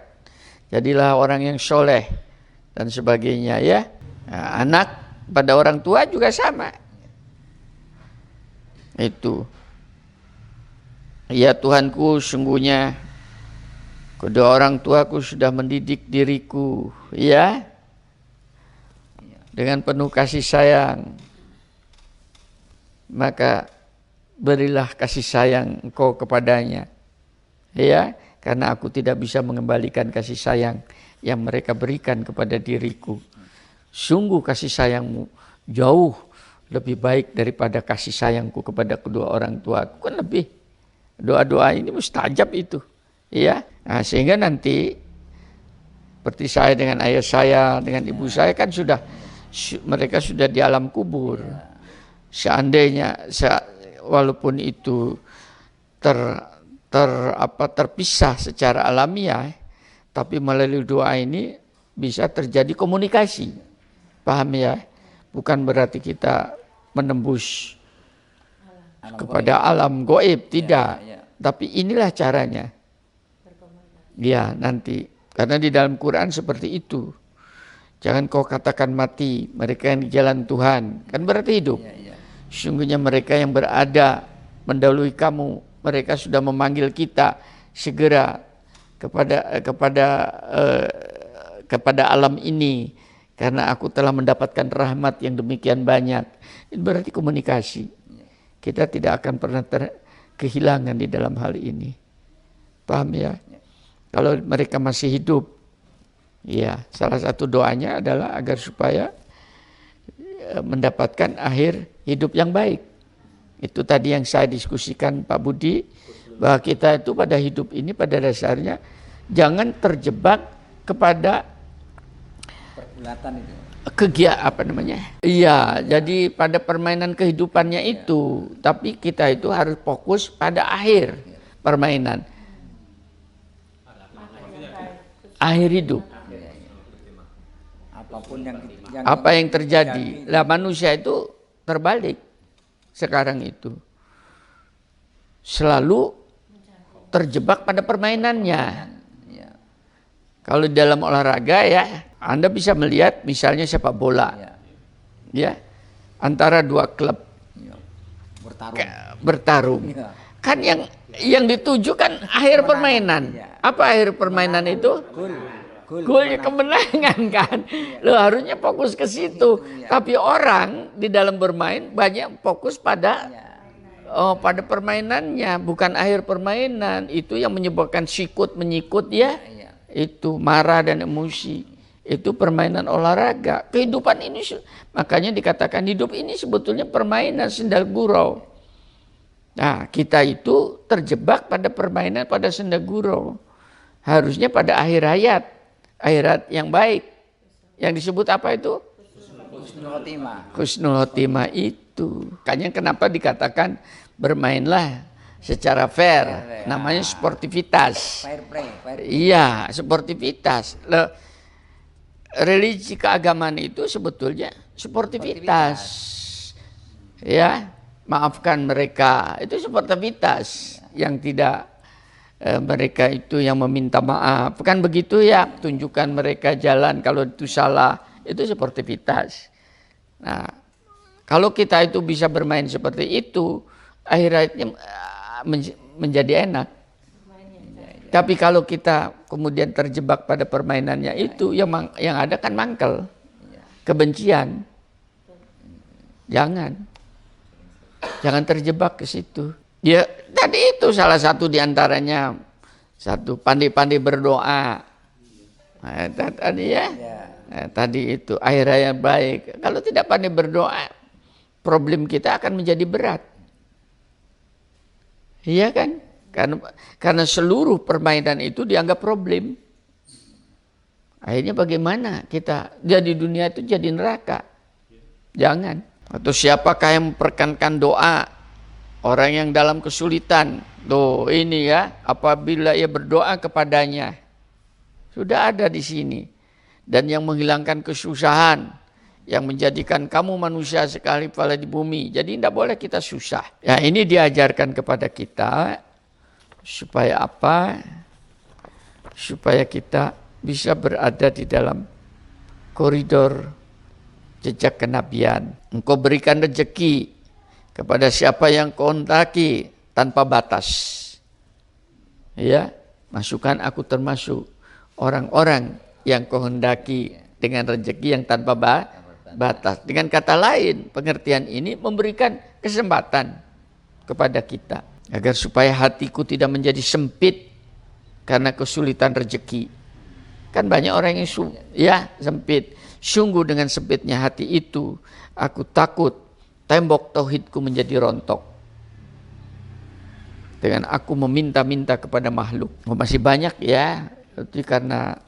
Jadilah orang yang soleh dan sebagainya ya. Nah, anak pada orang tua juga sama. Itu. Ya Tuhanku, sungguhnya kedua orang tuaku sudah mendidik diriku, ya, dengan penuh kasih sayang. Maka berilah kasih sayang Engkau kepadanya, ya, karena aku tidak bisa mengembalikan kasih sayang yang mereka berikan kepada diriku. Sungguh kasih sayangmu jauh lebih baik daripada kasih sayangku kepada kedua orang tuaku. Kan lebih, doa-doa ini mustajab itu, ya. Nah, sehingga nanti seperti saya dengan ayah saya, dengan ibu saya kan sudah, mereka sudah di alam kubur. Seandainya walaupun itu terpisah secara alamiah, tapi melalui doa ini bisa terjadi komunikasi. Paham ya? Bukan berarti kita menembus kepada alam goib, tidak. Tapi inilah caranya. Ya, nanti. Karena di dalam Quran seperti itu. Jangan kau katakan mati, mereka yang di jalan Tuhan. Kan berarti hidup. Sesungguhnya mereka yang berada mendahului kamu, mereka sudah memanggil kita segera kepada alam ini, karena aku telah mendapatkan rahmat yang demikian banyak. Itu berarti komunikasi. Kita tidak akan pernah kehilangan di dalam hal ini. Paham ya? Kalau mereka masih hidup, ya, salah satu doanya adalah agar supaya mendapatkan akhir hidup yang baik. Itu tadi yang saya diskusikan Pak Budi, bahwa kita itu pada hidup ini pada dasarnya jangan terjebak kepada pergulatan itu. Iya, jadi pada permainan kehidupannya itu, tapi kita itu harus fokus pada akhir permainan. Akhir hidup. Apapun apa yang terjadi. Lah manusia itu terbalik sekarang itu. Selalu terjebak pada permainannya. Kalau dalam olahraga ya, Anda bisa melihat misalnya sepak bola. Ya. Antara dua klub bertarung. Kan yang dituju kan akhir permainan. Apa akhir permainan itu? Golnya kemenangan kan. Lo harusnya fokus ke situ. Tapi orang di dalam bermain banyak fokus pada pada permainannya, bukan akhir permainan. Itu yang menyebabkan sikut menyikut ya. Itu marah dan emosi. Itu permainan olahraga. Kehidupan ini makanya dikatakan hidup ini sebetulnya permainan sendal gurau. Nah, kita itu terjebak pada permainan, pada senda gurau. Harusnya pada akhir hayat yang baik. Yang disebut apa itu? Husnul khotimah. Husnul khotimah itu. Makanya kenapa dikatakan bermainlah secara fair. Namanya sportivitas. Fair play. Iya, sportivitas. Religi keagamaan itu sebetulnya sportivitas. Ya. Maafkan mereka, itu sportivitas yang tidak mereka itu yang meminta maaf, bukan begitu ya, tunjukkan mereka jalan kalau itu salah, itu sportivitas. Nah, kalau kita itu bisa bermain seperti itu, akhirnya menjadi enak. Tapi kalau kita kemudian terjebak pada permainannya itu, yang ada kan mangkel, kebencian. Jangan terjebak ke situ. Ya, tadi itu salah satu diantaranya, satu pandai-pandai berdoa. Nah, tadi ya, tadi itu akhir hayat baik. Kalau tidak pandai berdoa, problem kita akan menjadi berat. Iya kan? Karena seluruh permainan itu dianggap problem. Akhirnya bagaimana kita di dunia itu jadi neraka? Jangan. Atau siapakah yang memperkenankan doa orang yang dalam kesulitan? Tuh ini ya, apabila ia berdoa kepadanya, sudah ada di sini. Dan yang menghilangkan kesusahan, yang menjadikan kamu manusia sekali kepala di bumi. Jadi tidak boleh kita susah. Ya ini diajarkan kepada kita supaya apa? Supaya kita bisa berada di dalam koridor jejak kenabian. Engkau berikan rezeki kepada siapa yang kau hendaki tanpa batas. Ya, masukkan aku termasuk orang-orang yang kau hendaki dengan rezeki yang tanpa batas. Dengan kata lain, pengertian ini memberikan kesempatan kepada kita agar supaya hatiku tidak menjadi sempit karena kesulitan rezeki. Kan banyak orang yang sempit. Sungguh dengan sempitnya hati itu, aku takut tembok tauhidku menjadi rontok. Dengan aku meminta-minta kepada makhluk. Masih banyak ya, itu karena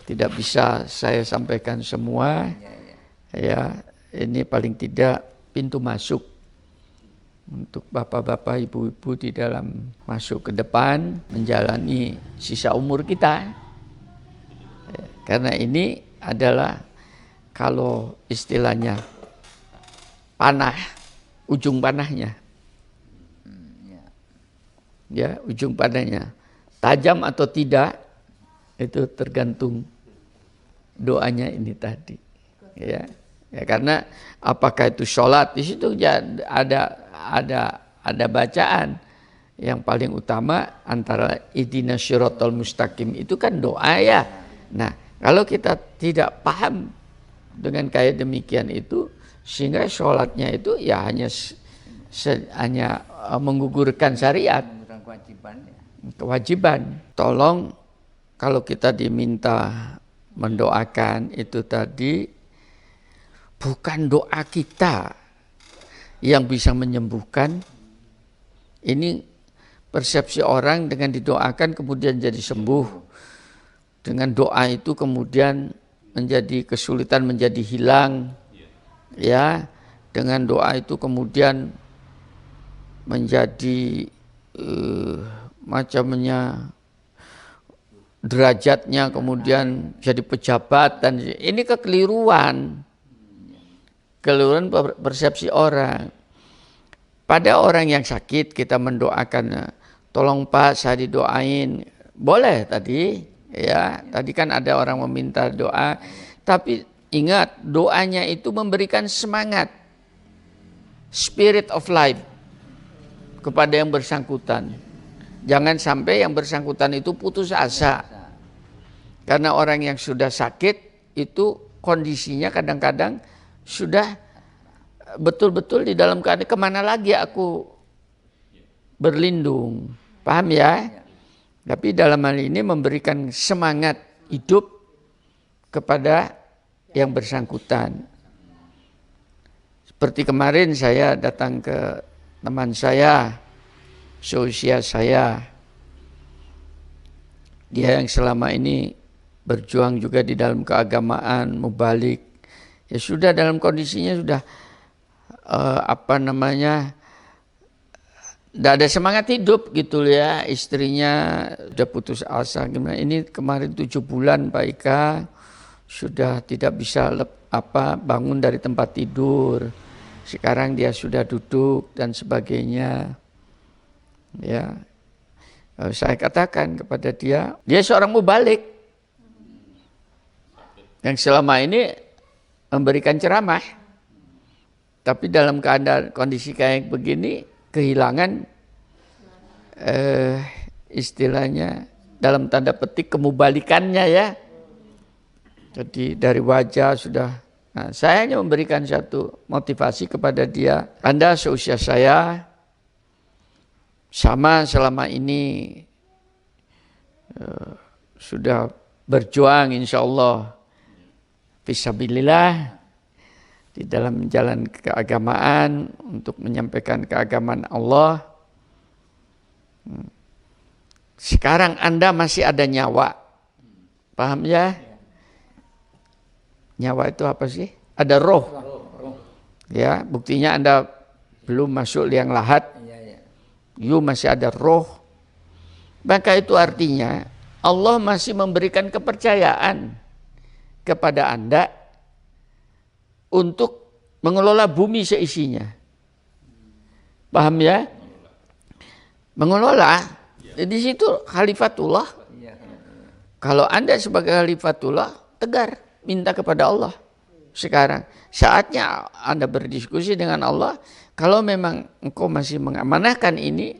tidak bisa saya sampaikan semua. Ya, ini paling tidak pintu masuk untuk bapak-bapak, ibu-ibu di dalam masuk ke depan menjalani sisa umur kita. Karena ini adalah kalau istilahnya panah, ujung panahnya. Ya, ujung panahnya. Tajam atau tidak itu tergantung doanya ini tadi. Ya, karena apakah itu sholat, di situ ada bacaan yang paling utama antara ihdinas siratal mustaqim itu kan doa ya. Nah, kalau kita tidak paham dengan kayak demikian itu, sehingga sholatnya itu ya hanya menggugurkan syariat, kewajiban. Tolong kalau kita diminta mendoakan itu tadi, bukan doa kita yang bisa menyembuhkan. Ini persepsi orang dengan didoakan kemudian jadi sembuh. Dengan doa itu kemudian menjadi kesulitan menjadi hilang. Ya, dengan doa itu kemudian menjadi macamnya derajatnya kemudian jadi pejabat, dan ini kekeliruan persepsi orang. Pada orang yang sakit kita mendoakan, tolong Pak saya didoain, boleh tadi ya. Tadi kan ada orang meminta doa, tapi ingat doanya itu memberikan semangat, spirit of life kepada yang bersangkutan. Jangan sampai yang bersangkutan itu putus asa. Karena orang yang sudah sakit itu kondisinya kadang-kadang sudah betul-betul di dalam keadaan kemana lagi aku berlindung. Paham ya? Tapi dalam hal ini memberikan semangat hidup kepada yang bersangkutan. Seperti kemarin saya datang ke teman saya, seusia saya. Dia yang selama ini berjuang juga di dalam keagamaan, mubalik. Ya sudah dalam kondisinya sudah tidak ada semangat hidup gitu ya. Istrinya sudah putus asa. Gimana? Ini kemarin 7 bulan Pak Ika sudah tidak bisa bangun dari tempat tidur. Sekarang dia sudah duduk dan sebagainya. Ya, saya katakan kepada dia seorang mubalik yang selama ini memberikan ceramah, tapi dalam keadaan kondisi kayak begini kehilangan istilahnya dalam tanda petik kemubalikannya ya. Jadi dari wajah sudah. Nah, saya hanya memberikan satu motivasi kepada dia. Anda seusia saya, sama selama ini sudah berjuang insya Allah fisabilillah di dalam jalan keagamaan untuk menyampaikan keagamaan Allah. Sekarang Anda masih ada nyawa, Paham ya? Nyawa itu apa sih? Ada roh. Ya, buktinya Anda belum masuk liang lahat. You masih ada roh. Maka itu artinya Allah masih memberikan kepercayaan kepada Anda untuk mengelola bumi seisinya. Paham ya? Mengelola. Di situ khalifatullah. Kalau Anda sebagai khalifatullah, tegar, minta kepada Allah. Sekarang saatnya Anda berdiskusi dengan Allah. Kalau memang engkau masih mengamanahkan ini,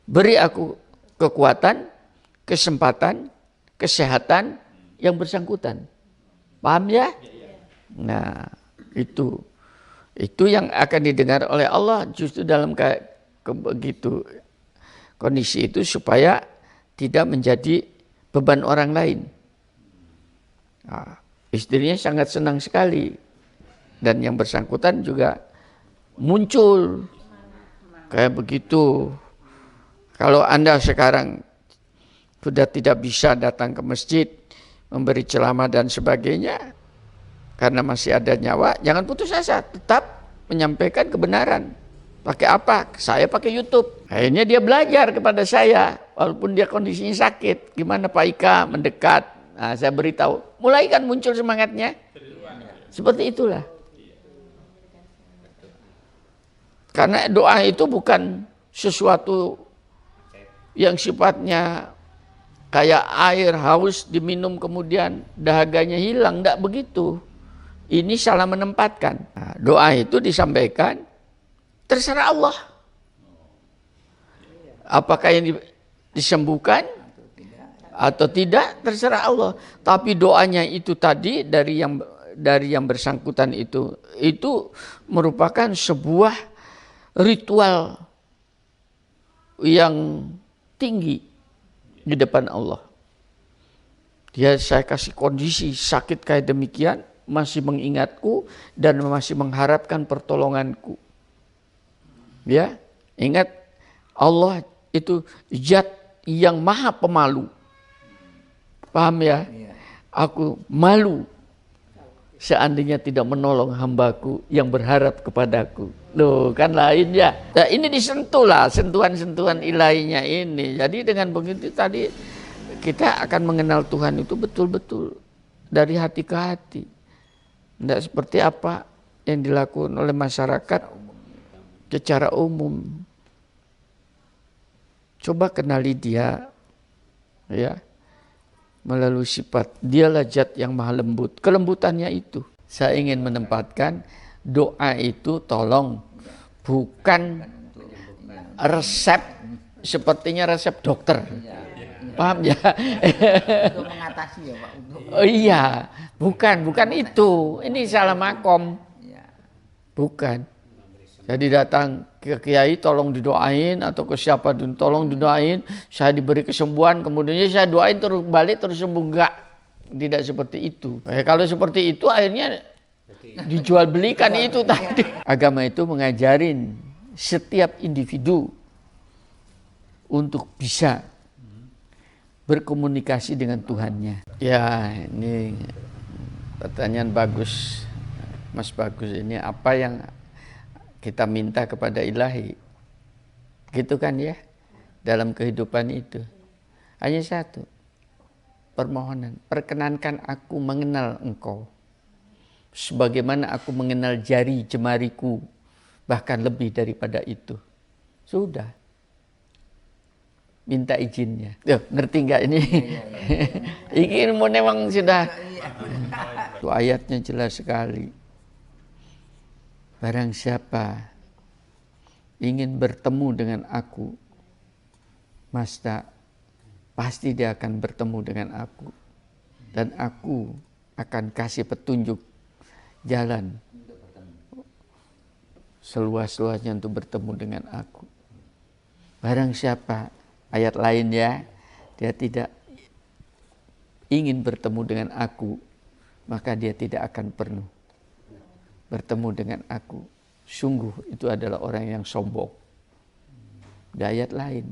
beri aku kekuatan, kesempatan, kesehatan yang bersangkutan. Paham ya? Nah, itu yang akan didengar oleh Allah justru dalam begitu kondisi itu supaya tidak menjadi beban orang lain. Nah, istrinya sangat senang sekali dan yang bersangkutan juga muncul kayak begitu. Kalau Anda sekarang sudah tidak bisa datang ke masjid, memberi ceramah dan sebagainya, karena masih ada nyawa, jangan putus asa, tetap menyampaikan kebenaran. Pakai apa? Saya pakai YouTube. Akhirnya dia belajar kepada saya, walaupun dia kondisinya sakit. Gimana Pak Ika mendekat? Nah, saya beritahu, mulai kan muncul semangatnya. Seperti itulah. Karena doa itu bukan sesuatu yang sifatnya kayak air haus diminum kemudian dahaganya hilang, enggak begitu. Ini salah menempatkan. Nah, doa itu disampaikan terserah Allah. Apakah yang disembuhkan atau tidak terserah Allah. Tapi doanya itu tadi dari yang bersangkutan itu merupakan sebuah ritual yang tinggi di depan Allah. Saya kasih kondisi sakit kayak demikian, masih mengingatku dan masih mengharapkan pertolonganku. Ya, ingat Allah itu zat yang maha pemalu. Paham ya? Aku malu seandainya tidak menolong hambaku yang berharap kepadaku. Loh, kan lain ya. Nah, ini disentuh lah, sentuhan-sentuhan ilahinya ini. Jadi dengan begitu tadi kita akan mengenal Tuhan itu betul-betul dari hati ke hati. Tidak seperti apa yang dilakukan oleh masyarakat secara umum. Coba kenali dia, ya, melalui sifat. Dialah zat yang maha lembut. Kelembutannya itu. Saya ingin menempatkan doa itu tolong bukan resep, sepertinya resep dokter. Paham ya? Untuk mengatasi ya Pak. Oh iya, bukan itu. Ini salah makom. Bukan. Jadi datang ke kiai tolong didoain atau ke siapa tolong didoain, saya diberi kesembuhan, kemudian saya doain terus balik terus sembuh. Enggak. Tidak seperti itu. Kalau seperti itu akhirnya dijual belikan itu tadi. Agama itu mengajarin setiap individu untuk bisa berkomunikasi dengan Tuhannya. Ya, ini pertanyaan bagus, Mas Bagus. Ini apa yang kita minta kepada Ilahi, gitu kan ya, dalam kehidupan itu. Hanya satu, permohonan, perkenankan aku mengenal Engkau, sebagaimana aku mengenal jari jemariku, bahkan lebih daripada itu. Sudah. Minta izinnya. Tuh, ngerti nggak ini? Ini memang sudah. Itu ayatnya jelas sekali. Barang siapa ingin bertemu dengan aku, pasti dia akan bertemu dengan aku. Dan aku akan kasih petunjuk jalan seluas-luasnya untuk bertemu dengan aku. Barang siapa, ayat lain ya, dia tidak ingin bertemu dengan aku, maka dia tidak akan pernah bertemu dengan aku. Sungguh itu adalah orang yang sombong. Di ayat lain.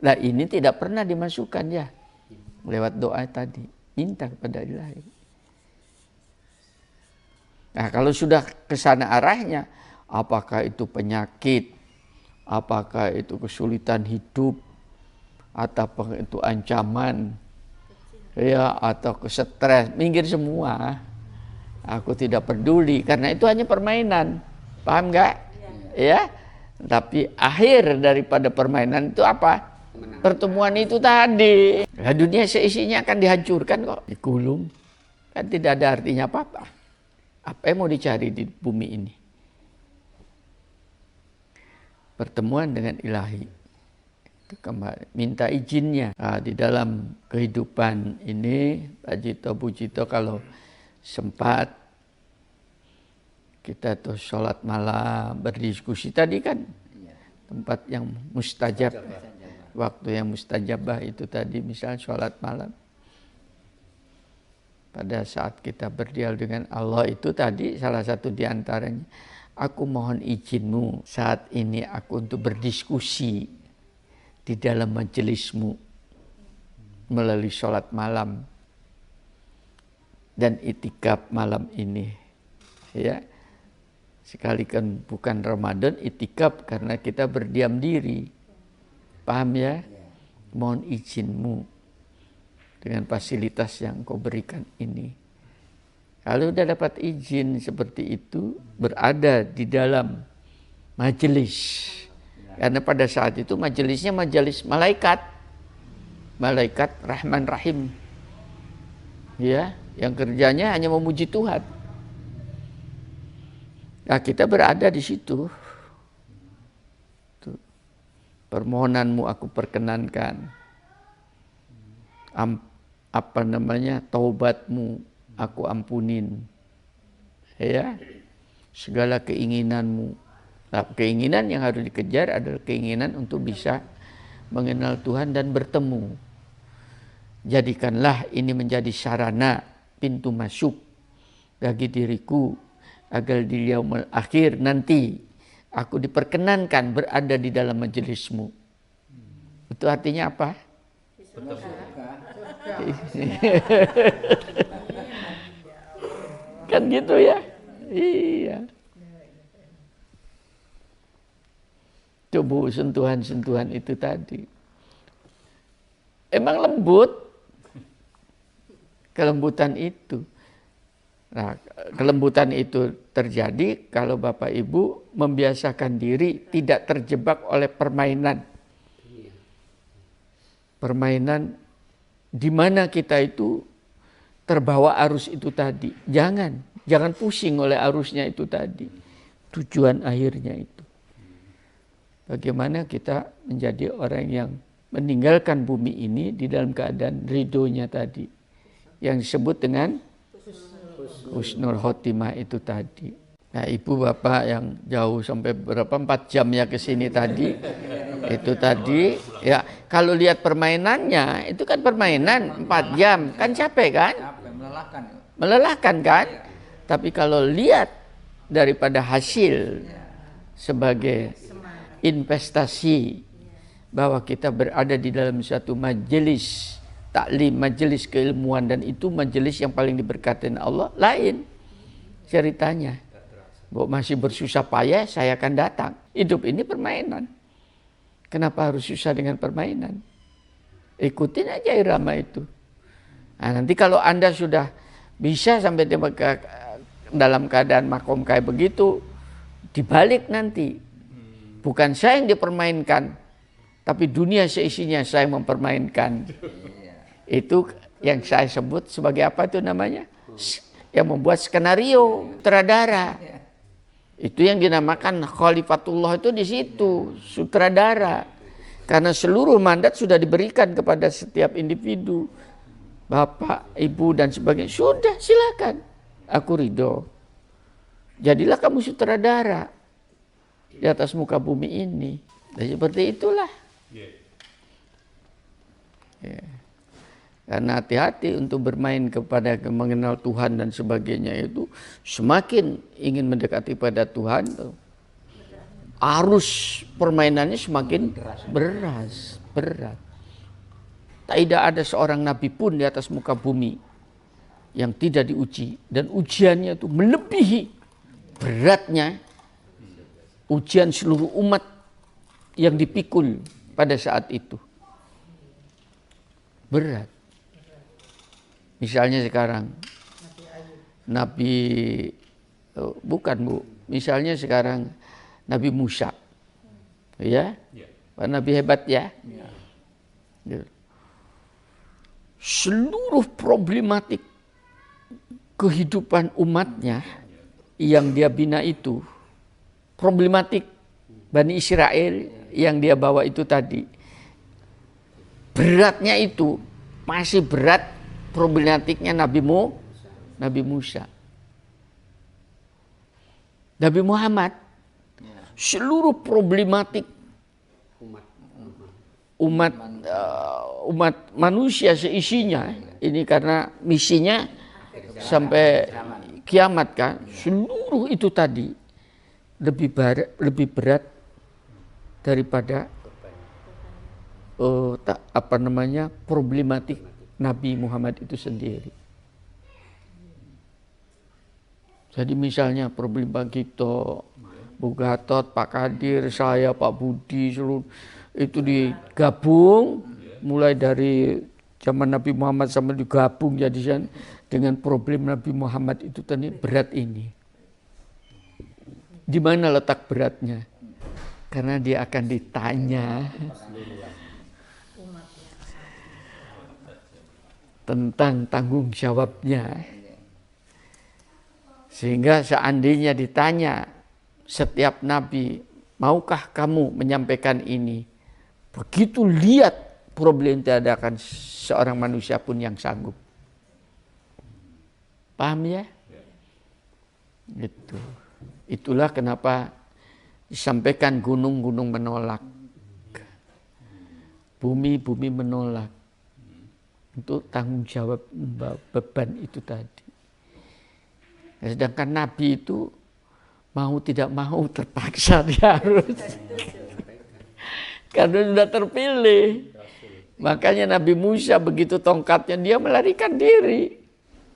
Nah, ini tidak pernah dimasukkan ya lewat doa tadi. minta kepada ilahi. Nah, kalau sudah ke sana arahnya, apakah itu penyakit, apakah itu kesulitan hidup, atau itu ancaman, ya, atau stres, minggir semua. Aku tidak peduli karena itu hanya permainan. Paham nggak? Ya. Tapi akhir daripada permainan itu apa? Pertemuan itu tadi. Nah, dunia seisinya akan dihancurkan kok, digulung. Kan tidak ada artinya apa-apa. Apa yang mau dicari di bumi ini? Pertemuan dengan ilahi. Itu kembali minta izinnya. Nah, di dalam kehidupan ini, Pak Jito, Bu Jito, kalau sempat kita tuh sholat malam, berdiskusi tadi kan tempat yang mustajab, waktu yang mustajabah itu tadi, misal sholat malam. Pada saat kita berdialog dengan Allah itu tadi salah satu diantaranya, aku mohon izinmu saat ini aku untuk berdiskusi di dalam majelismu melalui sholat malam dan itikaf malam ini, ya. Sekali kan bukan Ramadan, itikaf karena kita berdiam diri. Paham ya? Mohon izinmu dengan fasilitas yang kau berikan ini. Kalau udah dapat izin seperti itu, berada di dalam majelis. Karena pada saat itu majelisnya majelis malaikat. Malaikat Rahman Rahim. Ya, yang kerjanya hanya memuji Tuhan. Nah, kita berada di situ. Tuh. Permohonanmu aku perkenankan. Taubatmu aku ampunin. Ya. Segala keinginanmu. Nah, keinginan yang harus dikejar adalah keinginan untuk bisa mengenal Tuhan dan bertemu. Jadikanlah ini menjadi sarana, pintu masuk bagi diriku, agar di yaumul akhir nanti aku diperkenankan berada di dalam majelismu. Itu artinya apa? Kan gitu ya? Iya. Coba sentuhan-sentuhan itu tadi. Emang lembut. Kelembutan itu. Nah, kelembutan itu terjadi kalau Bapak Ibu membiasakan diri tidak terjebak oleh permainan. Permainan di mana kita itu terbawa arus itu tadi. Jangan pusing oleh arusnya itu tadi. Tujuan akhirnya itu. Bagaimana kita menjadi orang yang meninggalkan bumi ini di dalam keadaan ridhonya tadi. Yang disebut dengan husnul khotimah itu tadi. Nah, Ibu Bapak yang jauh sampai berapa 4 jam ya ke sini tadi. Itu tadi ya, kalau lihat permainannya itu kan permainan 4 jam kan capek kan? Melelahkan. Melelahkan kan? Tapi kalau lihat daripada hasil sebagai investasi bahwa kita berada di dalam suatu majelis taklim, majelis keilmuan, dan itu majelis yang paling diberkatin Allah, lain ceritanya. Bahwa masih bersusah payah, saya akan datang. Hidup ini permainan. Kenapa harus susah dengan permainan? Ikutin aja irama itu. Nah, nanti kalau Anda sudah bisa sampai dalam keadaan makom kayak begitu, dibalik nanti. Bukan saya yang dipermainkan, tapi dunia seisinya saya yang mempermainkan. Itu yang saya sebut sebagai apa itu namanya? Yang membuat skenario, sutradara. Itu yang dinamakan khalifatullah itu di situ, sutradara. Karena seluruh mandat sudah diberikan kepada setiap individu. Bapak, Ibu dan sebagainya. Sudah, silakan. Aku ridho. Jadilah kamu sutradara di atas muka bumi ini. Dan seperti itulah. Ya. Karena hati-hati untuk bermain kepada mengenal Tuhan dan sebagainya itu, semakin ingin mendekati pada Tuhan, arus permainannya semakin berat. Tidak ada seorang nabi pun di atas muka bumi yang tidak diuji dan ujiannya itu melebihi beratnya ujian seluruh umat yang dipikul pada saat itu. Berat. Misalnya sekarang bukan Bu, misalnya sekarang Nabi Musa, ya, Nabi hebat ya. Seluruh problematik kehidupan umatnya yang dia bina itu, problematik Bani Israel yang dia bawa itu tadi, beratnya itu masih berat problematiknya Nabi Musa. Nabi Muhammad, seluruh problematik umat manusia seisinya, ini karena misinya sampai kiamat kan, seluruh itu tadi lebih berat daripada problematik Nabi Muhammad itu sendiri. Jadi misalnya problem Pak Gito, Bu Gatot, Pak Kadir, saya, Pak Budi, seluruh itu digabung, mulai dari zaman Nabi Muhammad sampai digabung jadi dengan problem Nabi Muhammad itu tadi berat ini. Di mana letak beratnya? Karena dia akan ditanya tentang tanggung jawabnya. Sehingga seandainya ditanya setiap nabi, maukah kamu menyampaikan ini? Begitu lihat problem tidak akan seorang manusia pun yang sanggup. Paham ya? Gitu. Itulah kenapa disampaikan gunung-gunung menolak. Bumi-bumi menolak. Untuk tanggung jawab beban itu tadi. Sedangkan Nabi itu mau tidak mau terpaksa dia harus. Karena sudah terpilih. Makanya Nabi Musa begitu tongkatnya dia melarikan diri.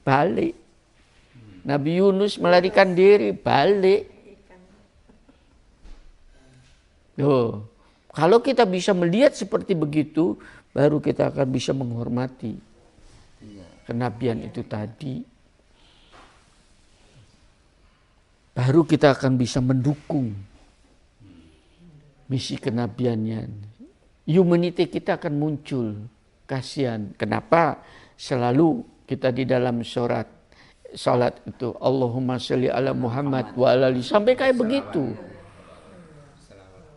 Balik. Nabi Yunus melarikan diri. Balik. Tuh. Kalau kita bisa melihat seperti begitu, baru kita akan bisa menghormati kenabian itu tadi. Baru kita akan bisa mendukung misi kenabiannya. Humanity kita akan muncul. Kasihan. Kenapa selalu kita di dalam salat itu Allahumma sholli ala Muhammad wa ala ali, sampai kayak begitu.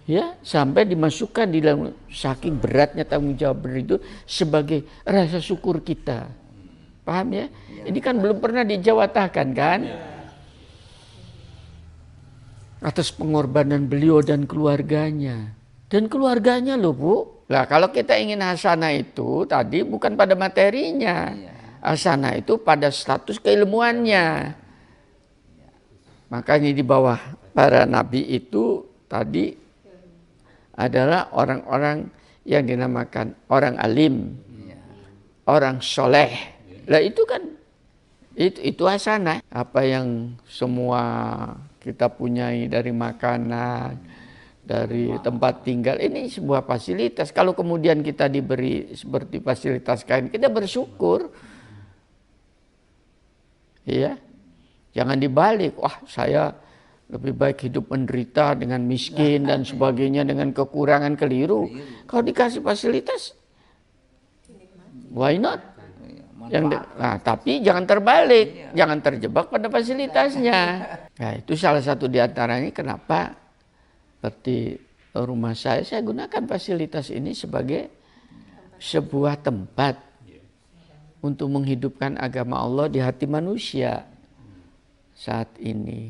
Ya, sampai dimasukkan di dalam saking beratnya tanggung jawab itu sebagai rasa syukur kita. Paham ya? Ini kan belum pernah dijawatakan kan? Atas pengorbanan beliau dan keluarganya. Dan keluarganya loh Bu. Nah kalau kita ingin hasanah itu tadi bukan pada materinya. Hasanah itu pada status keilmuannya. Makanya di bawah para nabi itu tadi adalah orang-orang yang dinamakan orang alim. Orang soleh. Lah itu kan itu hasanah. Apa yang semua kita punyai dari makanan, dari tempat tinggal, ini sebuah fasilitas. Kalau kemudian kita diberi seperti fasilitas kain, kita bersyukur. Iya. Jangan dibalik, wah saya lebih baik hidup menderita dengan miskin dan sebagainya dengan kekurangan, keliru. Kalau dikasih fasilitas, why not? Tapi jangan terbalik, jangan terjebak pada fasilitasnya. Nah, itu salah satu di antaranya kenapa seperti rumah saya gunakan fasilitas ini sebagai sebuah tempat untuk menghidupkan agama Allah di hati manusia saat ini.